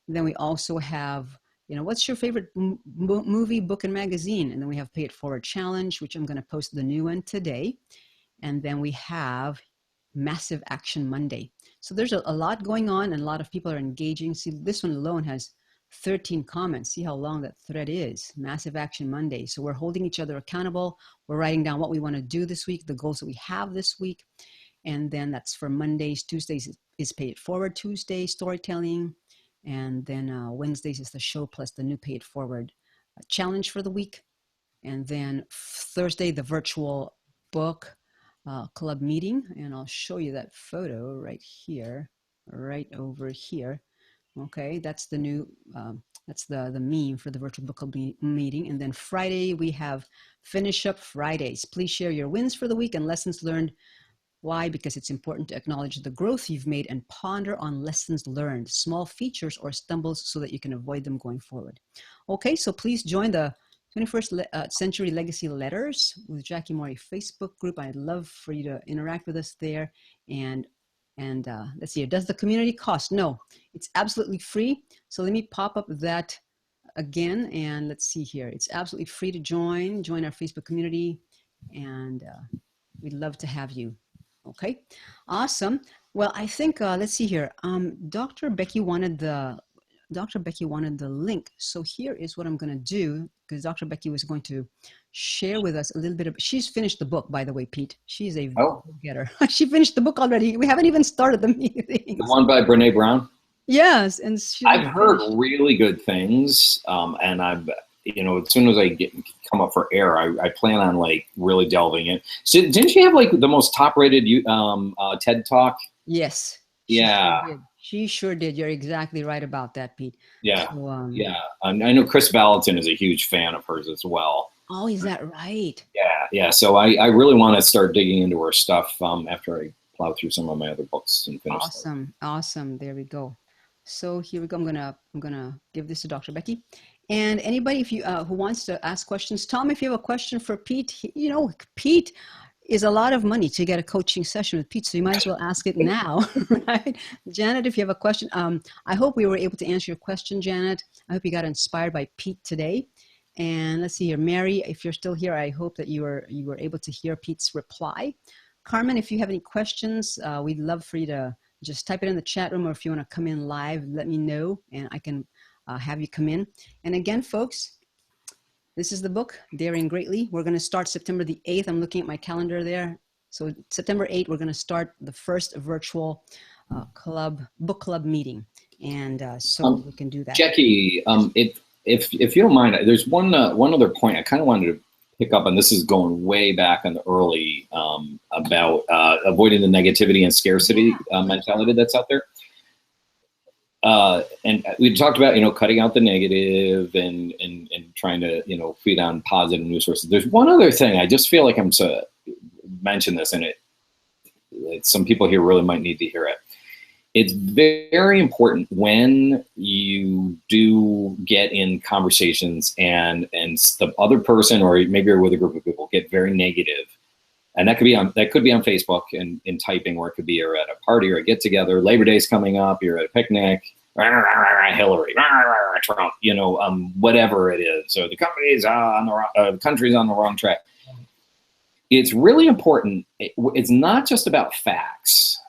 Then we also have, what's your favorite movie, book, and magazine? And then we have Pay It Forward Challenge, which I'm going to post the new one today. And then we have Massive Action Monday. So there's a lot going on, and a lot of people are engaging. See, this one alone has 13 comments. See how long that thread is. Massive Action Monday. So we're holding each other accountable. We're writing down what we want to do this week, the goals that we have this week. And then that's for Mondays. Tuesdays is Pay It Forward Tuesday, storytelling. And then Wednesdays is the show plus the new Pay It Forward challenge for the week. And then Thursday, the virtual book club meeting. And I'll show you that photo right here, right over here. Okay, that's the new, that's the meme for the virtual book club meeting. And then Friday, we have Finish Up Fridays. Please share your wins for the week and lessons learned. Why? Because it's important to acknowledge the growth you've made and ponder on lessons learned, small features or stumbles, so that you can avoid them going forward. Okay, so please join the 21st Century Legacy Letters with Jackie Morey Facebook group. I'd love for you to interact with us there. And let's see, does the community cost? No, it's absolutely free. So let me pop up that again, and let's see here. It's absolutely free to join our Facebook community, and we'd love to have you. Okay, awesome. Well, I think, let's see here. Dr. Becky wanted the link. So here is what I'm going to do, because Dr. Becky was going to share with us a little bit of, she's finished the book, by the way, Pete. She's a go-getter. She finished the book already. We haven't even started the meeting. The one by Brene Brown? Yes. And I've heard really good things. And I've, as soon as I come up for air, I plan on really delving in. So didn't she have the most top rated TED Talk? Yes. Yeah. She sure did. You're exactly right about that, Pete. Yeah. So, yeah. I know Chris Valentin is a huge fan of hers as well. Oh, is that right? Yeah. Yeah. So I really want to start digging into her stuff after I plow through some of my other books and finish. Awesome. Awesome. There we go. So here we go. I'm gonna give this to Dr. Becky. And anybody if you who wants to ask questions, Tom, if you have a question for Pete, Pete is a lot of money to get a coaching session with Pete, so you might as well ask it now, right? Janet, if you have a question, I hope we were able to answer your question, Janet. I hope you got inspired by Pete today. And let's see here, Mary, if you're still here, I hope that you were able to hear Pete's reply. Carmen, if you have any questions, we'd love for you to just type it in the chat room, or if you want to come in live, let me know, and I can have you come in. And again, folks, this is the book, Daring Greatly. We're going to start September the 8th. I'm looking at my calendar there. So September 8th, we're going to start the first virtual book club meeting, and so we can do that. Jackie, if you don't mind, there's one other point I kind of wanted to pick up on. This is going way back on the early about avoiding the negativity and scarcity mentality that's out there. And we talked about, cutting out the negative and trying to, feed on positive news sources. There's one other thing. I just feel like I'm to mention this, and some people here really might need to hear it. It's very important when you do get in conversations and the other person, or maybe you're with a group of people, get very negative. And that could be on Facebook and in typing, or it could be you're at a party or a get together. Labor Day's coming up. You're at a picnic. Hillary, Trump. Whatever it is. So the country's on the wrong track. It's really important. It's not just about facts.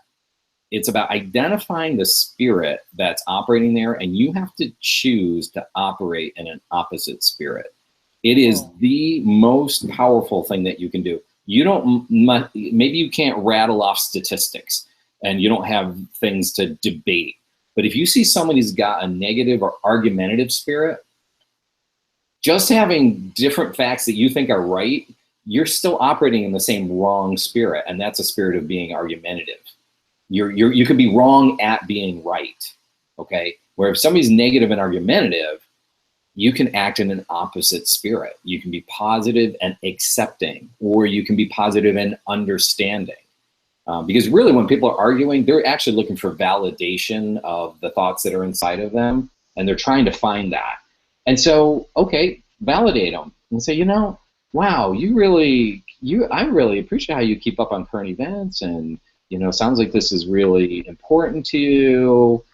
It's about identifying the spirit that's operating there, and you have to choose to operate in an opposite spirit. It is the most powerful thing that you can do. Maybe you can't rattle off statistics and you don't have things to debate. But if you see someone who's got a negative or argumentative spirit, just having different facts that you think are right, you're still operating in the same wrong spirit, and that's a spirit of being argumentative. You could be wrong at being right, okay? Where if somebody's negative and argumentative, you can act in an opposite spirit. You can be positive and accepting, or you can be positive and understanding. Because really, when people are arguing, they're actually looking for validation of the thoughts that are inside of them, and they're trying to find that. And so, okay, validate them and say, wow, I really appreciate how you keep up on current events, and sounds like this is really important to you.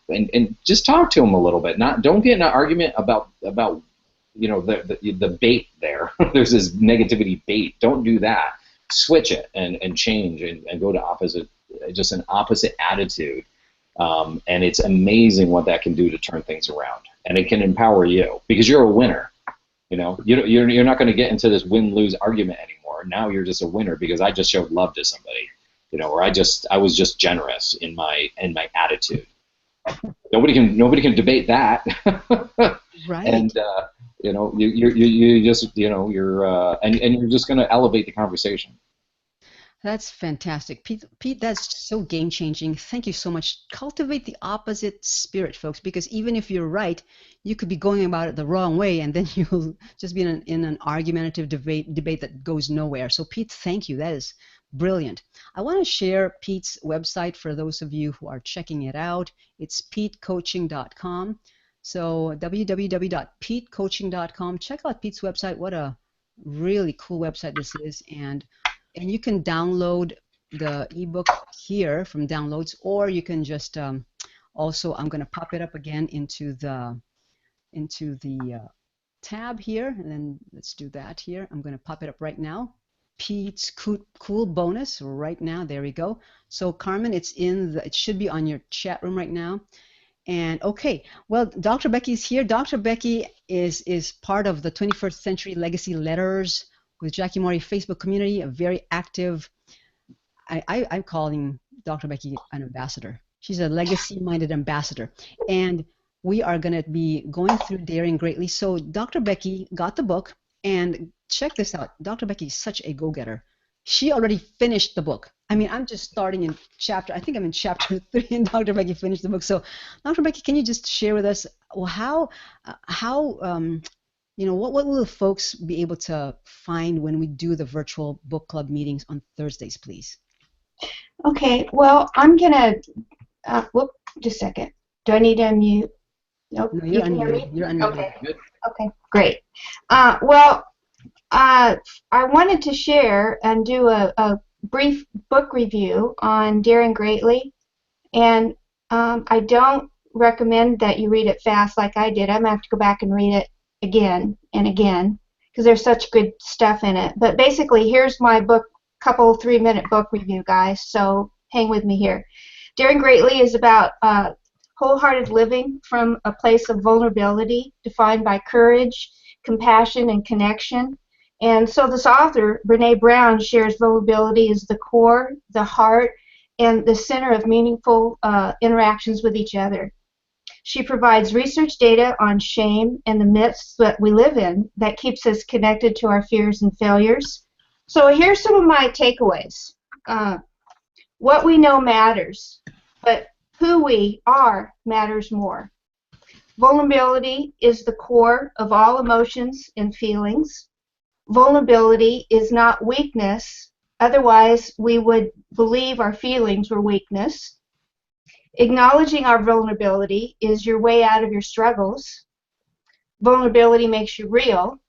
And just talk to them a little bit. Don't get in an argument about the bait there. There's this negativity bait. Don't do that. Switch it and change and go to just an opposite attitude. And it's amazing what that can do to turn things around. And it can empower you because you're a winner. You're not going to get into this win-lose argument anymore. Now you're just a winner because I just showed love to somebody, or I was just generous in my attitude. Nobody can debate that. Right. And you're just going to elevate the conversation. That's fantastic. Pete, that's so game-changing. Thank you so much. Cultivate the opposite spirit, folks, because even if you're right, you could be going about it the wrong way, and then you'll just be in an argumentative debate that goes nowhere. So, Pete, thank you. That is brilliant. I want to share Pete's website for those of you who are checking it out. It's petecoaching.com. So, www.petecoaching.com. Check out Pete's website. What a really cool website this is. And you can download the ebook here from downloads, or you can just also, I'm going to pop it up again into the tab here, and then let's do that here. I'm going to pop it up right now. Pete's cool bonus right now. There we go. So Carmen, it should be on your chat room right now. And okay, well, Dr. Becky's here. Dr. Becky is part of the 21st Century Legacy Letters with Jackie Morey Facebook community, a very active, I'm calling Dr. Becky an ambassador. She's a legacy-minded ambassador. And we are going to be going through Daring Greatly. So Dr. Becky got the book, and check this out. Dr. Becky is such a go-getter. She already finished the book. I mean, I'm just starting in I think I'm in chapter 3, and Dr. Becky finished the book. So Dr. Becky, can you just share with us how what will folks be able to find when we do the virtual book club meetings on Thursdays, please? Okay, well, I'm going to, just a second. Do I need to unmute? Nope. No, you're unmuted. You're unmuted. Okay. Okay, great. I wanted to share and do a brief book review on Daring Greatly, and I don't recommend that you read it fast like I did. I'm going to have to go back and read it again and again because there's such good stuff in it. But basically, here's my book, couple 3-minute book review, guys, so hang with me here. Daring Greatly is about wholehearted living from a place of vulnerability defined by courage, compassion, and connection. And so this author, Brene Brown, shares vulnerability as the core, the heart, and the center of meaningful interactions with each other. She provides research data on shame and the myths that we live in that keeps us connected to our fears and failures. So here's some of my takeaways. What we know matters, but who we are matters more. Vulnerability is the core of all emotions and feelings. Vulnerability is not weakness, otherwise we would believe our feelings were weakness. Acknowledging our vulnerability is your way out of your struggles. Vulnerability makes you real.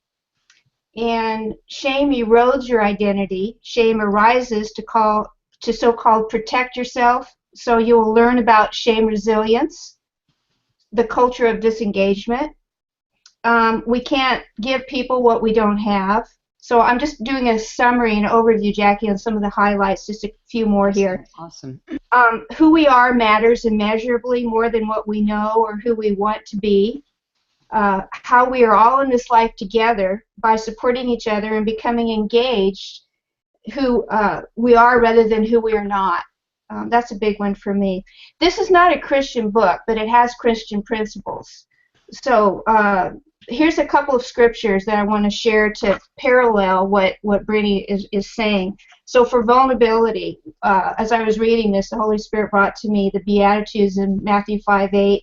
And shame erodes your identity. Shame arises to so-called protect yourself, so you will learn about shame resilience, the culture of disengagement. We can't give people what we don't have. So I'm just doing a summary and overview, Jackie, on some of the highlights, just a few more here. Awesome. Who we are matters immeasurably more than what we know or who we want to be. How we are all in this life together by supporting each other and becoming engaged, who we are rather than who we are not. That's a big one for me. This is not a Christian book, but it has Christian principles. So here's a couple of scriptures that I want to share to parallel what Brittany is saying. So for vulnerability, as I was reading this, the Holy Spirit brought to me the Beatitudes in Matthew 5:8.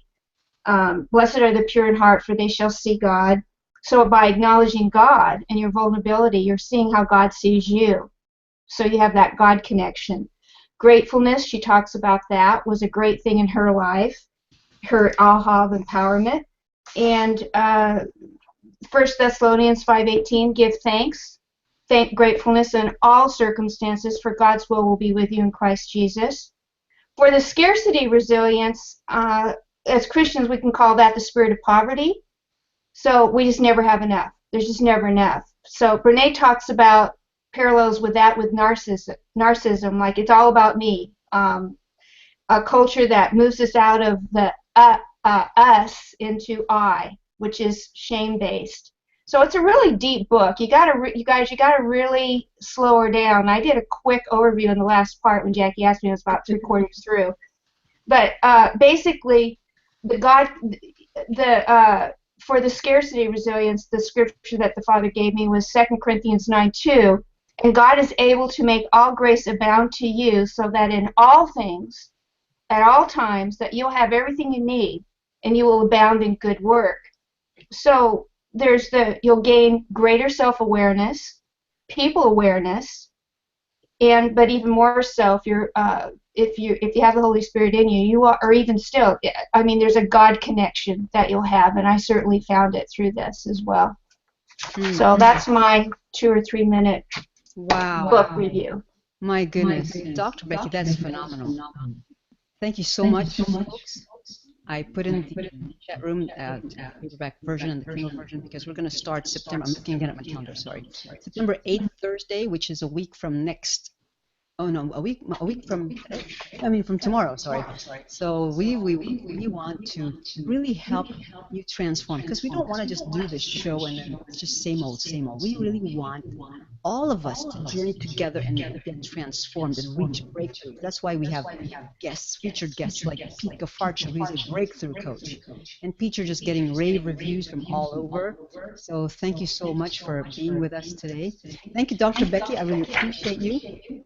Blessed are the pure in heart, for they shall see God. So by acknowledging God and your vulnerability, you're seeing how God sees you. So you have that God connection. Gratefulness, she talks about that, was a great thing in her life, her aha of empowerment. And 1 Thessalonians 5:18, give thanks, gratefulness in all circumstances, for God's will be with you in Christ Jesus. For the scarcity resilience, as Christians, we can call that the spirit of poverty. So we just never have enough. There's just never enough. So Brene talks about parallels with that with narcissism, like it's all about me. A culture that moves us out of the us into I, which is shame-based. So it's a really deep book. You guys, you gotta really slow her down. I did a quick overview in the last part when Jackie asked me. I was about 3/4 through. But basically, for the scarcity resilience, the scripture that the Father gave me was 2 Corinthians 9:2. And God is able to make all grace abound to you, so that in all things, at all times, that you'll have everything you need, and you will abound in good work. So you'll gain greater self-awareness, people awareness, but even more so if you have the Holy Spirit in you, or even still, I mean, there's a God connection that you'll have, and I certainly found it through this as well. So that's my 2 or 3 minute book review. My goodness. Dr. Becky, that's phenomenal. Thank you so much, folks. I put in the chat room the paperback version and the Kindle version because we're going to start September. I'm looking again at my calendar, sorry. September 8th, Thursday, which is a week from next. Oh no, a week from today. I mean from tomorrow. Sorry. So we want to really help you transform, because we don't want to just do this show and then it's just same old, same old. We really want all of us to journey together and get transformed and reach breakthrough. That's why we have guests, featured guests like Pete Cafarchio, who's a breakthrough coach, and Pete, you're just getting rave reviews from all over. So thank you so much for being with us today. Thank you, Dr. Becky. I really appreciate you.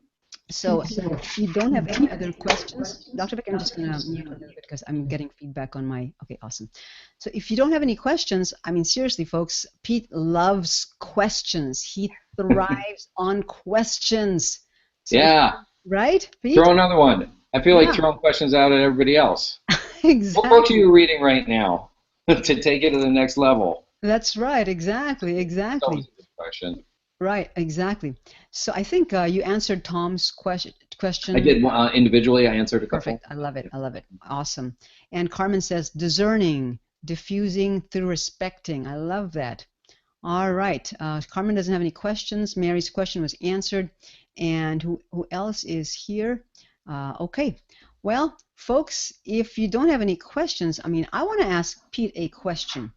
So if you don't have any other questions, Dr. Beck, I'm just going to mute a little bit because I'm getting feedback on my, okay, awesome. So if you don't have any questions, I mean, seriously, folks, Pete loves questions. He thrives on questions. So yeah. Right, Pete? Throw another one. I feel like throwing questions out at everybody else. Exactly. What book are you reading right now to take it to the next level? That's right, exactly. That's always a good question. Right, exactly. So I think you answered Tom's question. I did individually. I answered a couple. Perfect. I love it. I love it. Awesome. And Carmen says, discerning, diffusing through respecting. I love that. All right. Carmen doesn't have any questions. Mary's question was answered. And who else is here? Okay. Well, folks, if you don't have any questions, I mean, I want to ask Pete a question.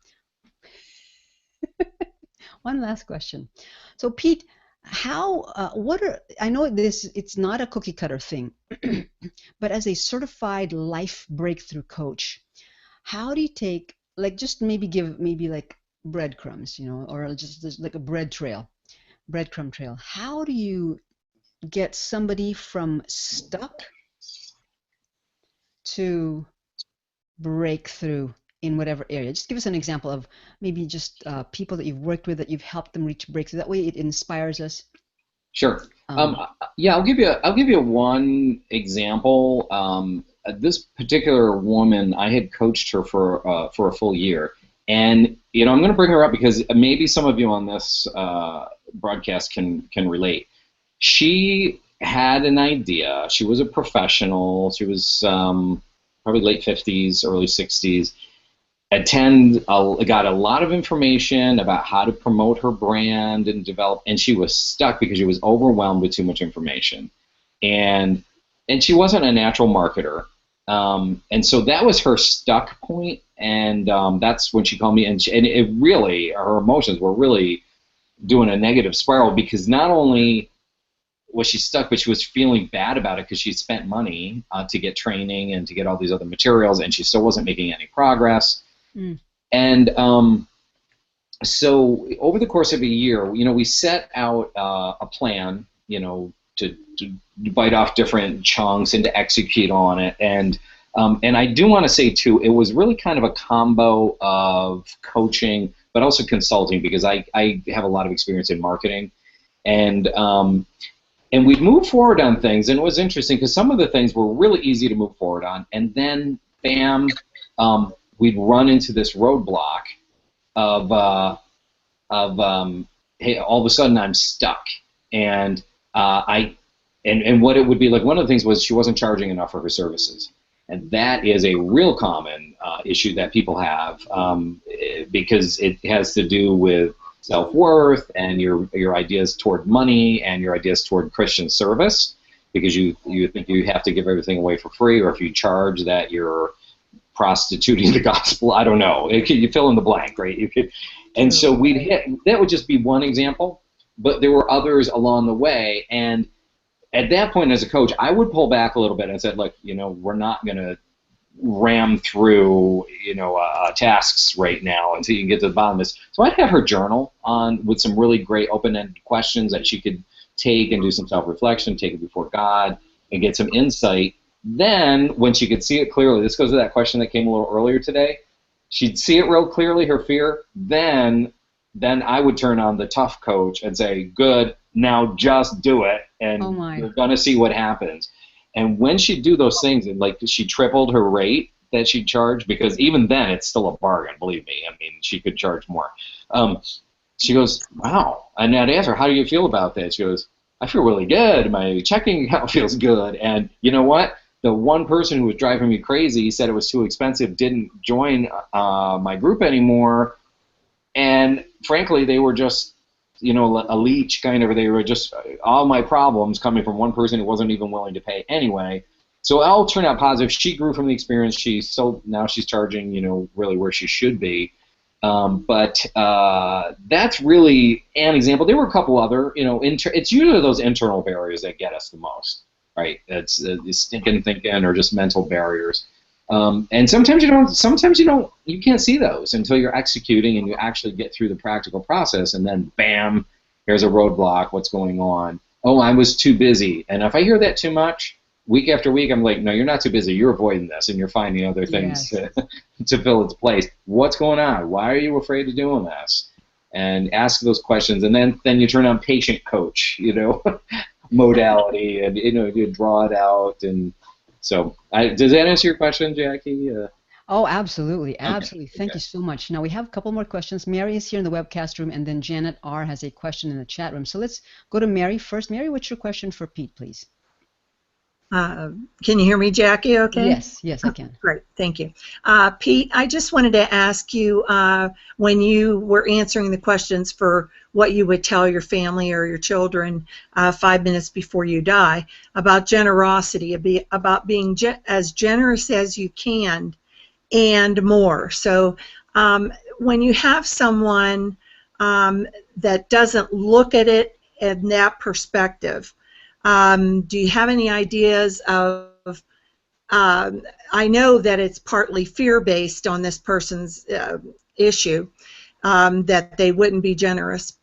One last question. So, Pete, I know this, it's not a cookie cutter thing, but as a certified life breakthrough coach, how do you take, like, just maybe give maybe like breadcrumbs, or just like a breadcrumb trail. How do you get somebody from stuck to breakthrough in whatever area? Just give us an example of maybe just people that you've worked with that you've helped them reach breakthrough. That way it inspires us. Sure. Um, Yeah, I'll give you one example. This particular woman, I had coached her for a full year, and I'm going to bring her up because maybe some of you on this broadcast can relate. She had an idea. She was a professional. She was probably late 50s, early 60s. Got a lot of information about how to promote her brand and develop, and she was stuck because she was overwhelmed with too much information, and she wasn't a natural marketer, and so that was her stuck point, and that's when she called me, and it really, her emotions were really doing a negative spiral because not only was she stuck, but she was feeling bad about it because she spent money to get training and to get all these other materials, and she still wasn't making any progress. Mm. And so over the course of a year, we set out a plan, to bite off different chunks and to execute on it. And I do want to say, too, it was really kind of a combo of coaching, but also consulting because I have a lot of experience in marketing. And we'd move forward on things, and it was interesting because some of the things were really easy to move forward on, and then, bam, we'd run into this roadblock of hey, all of a sudden I'm stuck, and and what it would be like. One of the things was she wasn't charging enough for her services, and that is a real common issue that people have because it has to do with self-worth and your ideas toward money and your ideas toward Christian service, because you think you have to give everything away for free, or if you charge that you're prostituting the gospel. I don't know. You fill in the blank, right? And so that would just be one example, but there were others along the way. And at that point, as a coach, I would pull back a little bit and said, look, we're not going to ram through, tasks right now until you can get to the bottom of this. So I'd have her journal with some really great open-ended questions that she could take and do some self-reflection, take it before God, and get some insight. Then, when she could see it clearly, this goes to that question that came a little earlier today, she'd see it real clearly, her fear, then I would turn on the tough coach and say, good, now just do it, and you're going to see what happens. And when she'd do those things, and like she tripled her rate that she'd charge, because even then it's still a bargain, believe me. I mean, she could charge more. She goes, wow. And I'd ask her, how do you feel about that? She goes, I feel really good. My checking account feels good. And you know what? The one person who was driving me crazy, said it was too expensive, didn't join my group anymore. And frankly, they were just, a leech kind of. They were just all my problems coming from one person who wasn't even willing to pay anyway. So it all turned out positive. She grew from the experience. Now she's charging, really where she should be. But that's really an example. There were a couple other, it's usually those internal barriers that get us the most. Right, it's stinking thinking or just mental barriers, and sometimes you can't see those until you're executing and you actually get through the practical process, and then bam, here's a roadblock. What's going on? Oh, I was too busy. And if I hear that too much, week after week, I'm like, no, you're not too busy. You're avoiding this, and you're finding other things to fill its place. What's going on? Why are you afraid of doing this? And ask those questions, and then you turn on patient coach, modality, and you draw it out. And so does that answer your question, Jackie? Oh, absolutely. Okay. Thank you so much. Now we have a couple more questions. Mary is here in the webcast room, and then Janet R has a question in the chat room. So let's go to Mary first. Mary, what's your question for Pete, please? Can you hear me, Jackie, okay? Yes, I can. Great, thank you. Pete, I just wanted to ask you, when you were answering the questions for what you would tell your family or your children 5 minutes before you die, about generosity, about being as generous as you can and more. So when you have someone that doesn't look at it in that perspective, do you have any ideas of, I know that it's partly fear-based on this person's issue, that they wouldn't be generous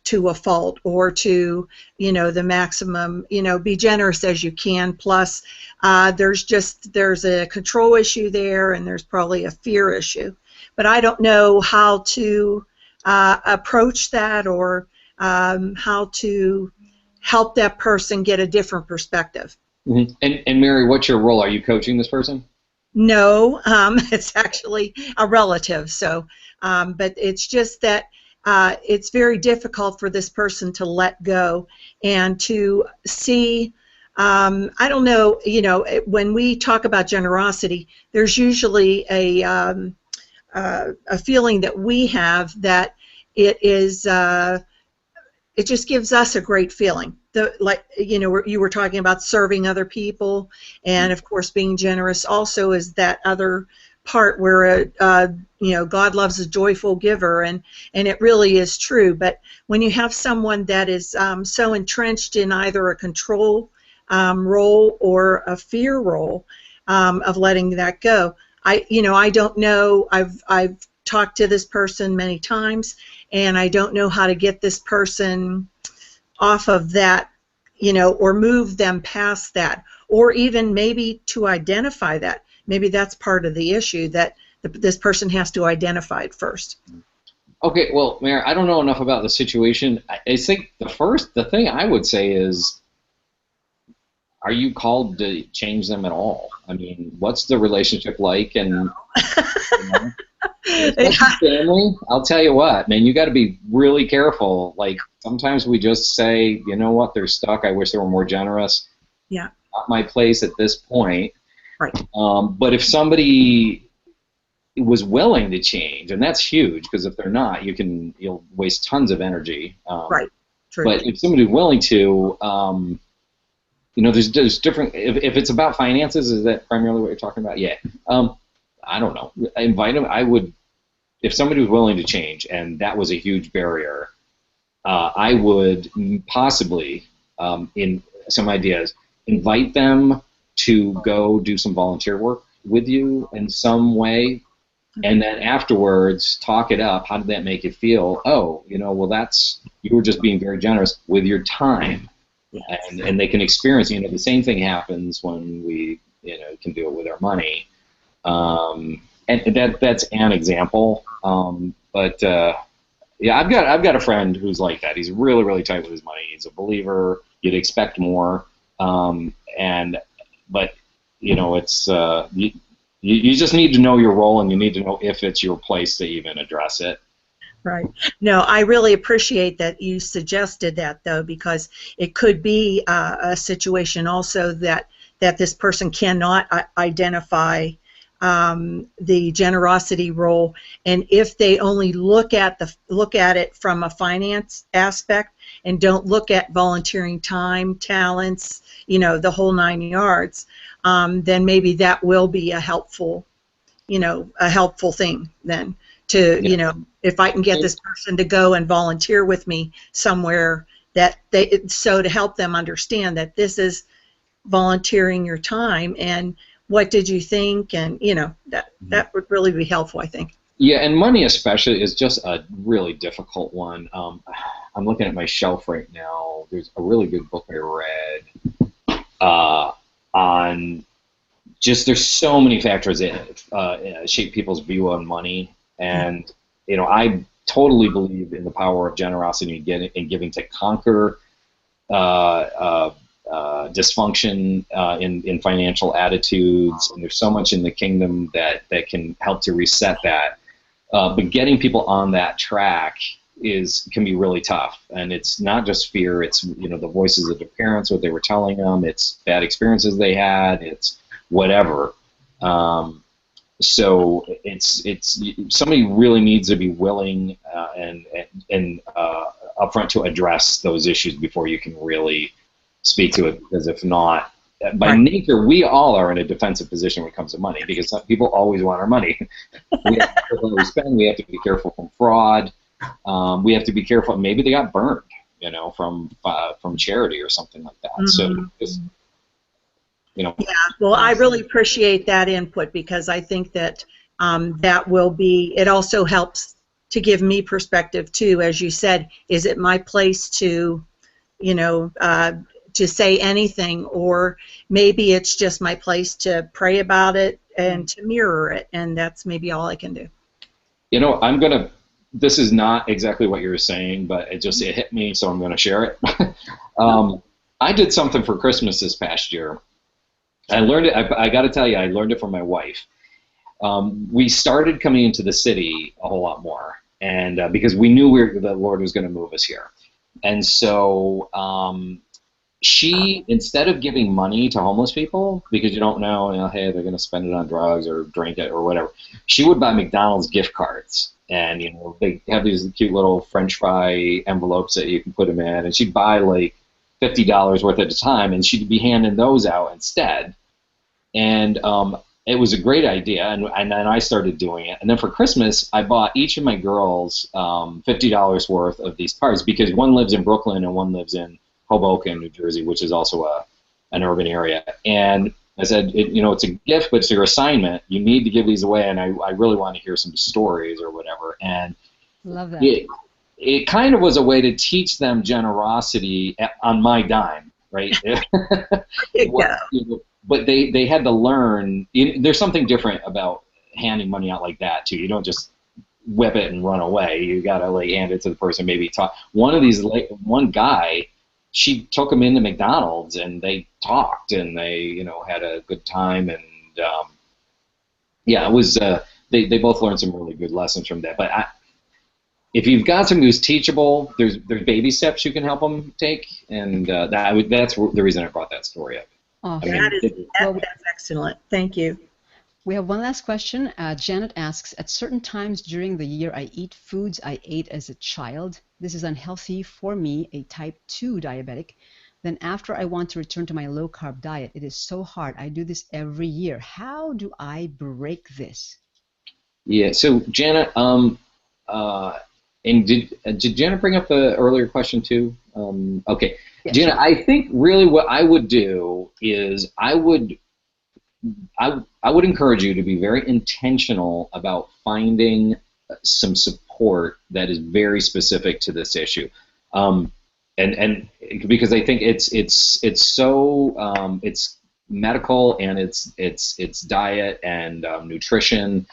to a fault, or to, the maximum, be generous as you can, plus there's a control issue there, and there's probably a fear issue. But I don't know how to approach that, or how to help that person get a different perspective. Mm-hmm. And Mary, what's your role? Are you coaching this person? No, it's actually a relative. So, but it's just that it's very difficult for this person to let go and to see. I don't know. When we talk about generosity, there's usually a feeling that we have that it is. It just gives us a great feeling. You were talking about serving other people, and of course being generous also is that other part where God loves a joyful giver, and it really is true. But when you have someone that is so entrenched in either a control role or a fear role of letting that go, I don't know. I've talked to this person many times, and I don't know how to get this person off of that, or move them past that, or even maybe to identify that. Maybe that's part of the issue, that this person has to identify it first. Okay, well, Mary, I don't know enough about the situation. I think the thing I would say is, are you called to change them at all? I mean, what's the relationship like? And family, I'll tell you what, man, you got to be really careful. Like, sometimes we just say, you know what, they're stuck. I wish they were more generous. Yeah. Not my place at this point. Right. But if somebody was willing to change, and that's huge, because if they're not, you'll waste tons of energy. Right. True. But if somebody's willing to, there's different. If it's about finances, is that primarily what you're talking about? Yeah. I don't know. Invite them. I would, if somebody was willing to change, and that was a huge barrier, I would possibly, in some ideas, invite them to go do some volunteer work with you in some way, and then afterwards talk it up. How did that make you feel? Oh, well, you were just being very generous with your time. Yes. And they can experience, the same thing happens when we, can do it with our money. And that's an example. But yeah, I've got a friend who's like that. He's really, really tight with his money. He's a believer. You'd expect more. But it's you just need to know your role, and you need to know if it's your place to even address it. Right. No, I really appreciate that you suggested that, though, because it could be a situation also that this person cannot identify the generosity role, and if they only look at it from a finance aspect and don't look at volunteering time, talents, the whole 9 yards, then maybe that will be a helpful thing then. To if I can get this person to go and volunteer with me somewhere, to help them understand that this is volunteering your time, and what did you think, and that would really be helpful, I think. Yeah, and money especially is just a really difficult one. I'm looking at my shelf right now. There's a really good book I read on just, there's so many factors that shape people's view on money. And, I totally believe in the power of generosity and giving to conquer dysfunction in financial attitudes. And there's so much in the kingdom that can help to reset that. But getting people on that track can be really tough. And it's not just fear. It's, the voices of their parents, what they were telling them. It's bad experiences they had. It's whatever. So it's somebody really needs to be willing and upfront to address those issues before you can really speak to it. Because if not, by nature, we all are in a defensive position when it comes to money, because some people always want our money. We have to be careful what we spend. We have to be careful from fraud. We have to be careful. Maybe they got burned. you know, from charity or something like that. So just, you know. Yeah, well, I really appreciate that input, because I think that that will be, it also helps to give me perspective too. As you said, is it my place to, you know, to say anything, or maybe it's just my place to pray about it and to mirror it, and that's maybe all I can do. You know, this is not exactly what you were saying, but it hit me, so I'm gonna share it. I did something for Christmas this past year. I learned it, I got to tell you, I learned it from my wife. We started coming into the city a whole lot more, and because we knew the Lord was going to move us here. And so she, instead of giving money to homeless people, because you don't know, hey, they're going to spend it on drugs or drink it or whatever, she would buy McDonald's gift cards. And, you know, they have these cute little French fry envelopes that you can put them in, and she'd buy like $50 worth at a time, and she'd be handing those out instead. And it was a great idea, and then I started doing it. And then for Christmas, I bought each of my girls $50 worth of these cards, because one lives in Brooklyn and one lives in Hoboken, New Jersey, which is also an urban area. And I said, you know, it's a gift, but it's your assignment. You need to give these away, and I really want to hear some stories or whatever. And love that. It kind of was a way to teach them generosity on my dime, right? But they had to learn. There's something different about handing money out like that too. You don't just whip it and run away. You gotta like hand it to the person. Maybe talk. One guy, she took him into McDonald's and they talked and they, you know, had a good time, and yeah, it was. They both learned some really good lessons from that. But if you've got somebody who's teachable, there's baby steps you can help them take, and that's the reason I brought that story up. Oh, that's excellent. Thank you. We have one last question. Janet asks, at certain times during the year, I eat foods I ate as a child. This is unhealthy for me, a type 2 diabetic. Then after I want to return to my low-carb diet, it is so hard. I do this every year. How do I break this? Yeah, so Janet, and did Janet bring up the earlier question too? Okay, yes. Janet, I think really what I would do is I would encourage you to be very intentional about finding some support that is very specific to this issue, and because I think it's so it's medical, and it's diet and nutrition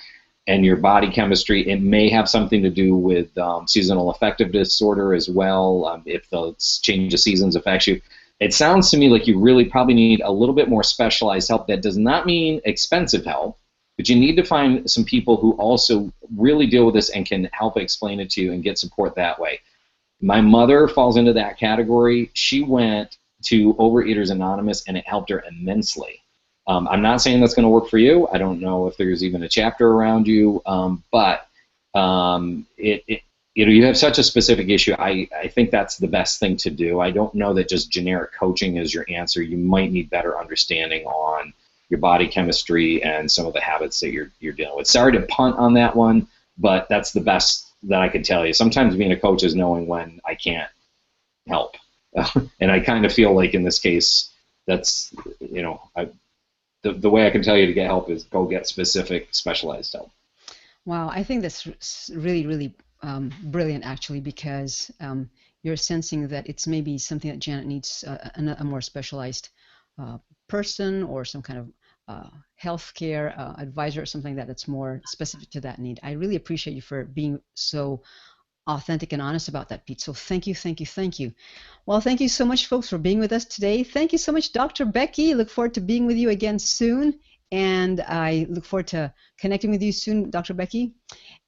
and your body chemistry. It may have something to do with seasonal affective disorder as well, if the change of seasons affects you. It sounds to me like you really probably need a little bit more specialized help. That does not mean expensive help, but you need to find some people who also really deal with this and can help explain it to you and get support that way. My mother falls into that category. She went to Overeaters Anonymous, and it helped her immensely. I'm not saying that's going to work for you. I don't know if there's even a chapter around you, but you have such a specific issue. I think that's the best thing to do. I don't know that just generic coaching is your answer. You might need better understanding on your body chemistry and some of the habits that you're dealing with. Sorry to punt on that one, but that's the best that I can tell you. Sometimes being a coach is knowing when I can't help, and I kind of feel like in this case, that's, you know, the way I can tell you to get help is go get specific, specialized help. Wow, I think that's really, really brilliant, actually, because you're sensing that it's maybe something that Janet needs a more specialized person, or some kind of healthcare advisor, or something that's more specific to that need. I really appreciate you for being so authentic and honest about that, Pete. So thank you, thank you, thank you. Well, thank you so much, folks, for being with us today. Thank you so much, Dr. Becky. Look forward to being with you again soon. And I look forward to connecting with you soon, Dr. Becky.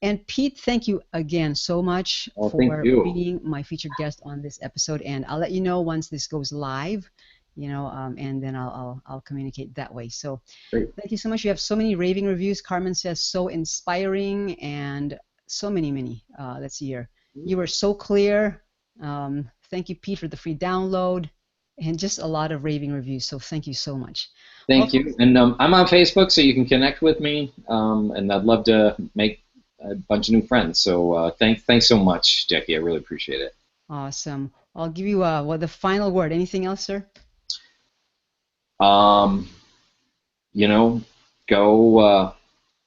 And Pete, thank you again so much for being my featured guest on this episode. And I'll let you know once this goes live, you know, and then I'll communicate that way. So great. Thank you so much. You have so many raving reviews. Carmen says so inspiring, and so many. Let's see here. You were so clear. Thank you, Pete, for the free download, and just a lot of raving reviews. So thank you so much. Thank you. And I'm on Facebook, so you can connect with me. And I'd love to make a bunch of new friends. So thanks so much, Jackie. I really appreciate it. Awesome. I'll give you the final word. Anything else, sir? You know, go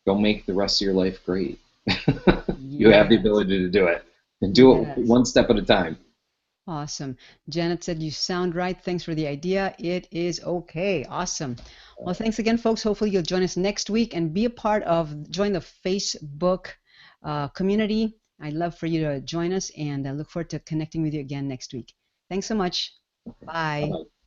make the rest of your life great. You have the Yes. ability to do it, and do it Yes. one step at a time. Awesome. Janet said, you sound right. Thanks for the idea. It is okay. Awesome. Well, thanks again, folks. Hopefully you'll join us next week and be a part of, join the Facebook community. I'd love for you to join us, and I look forward to connecting with you again next week. Thanks so much. Bye. Bye-bye.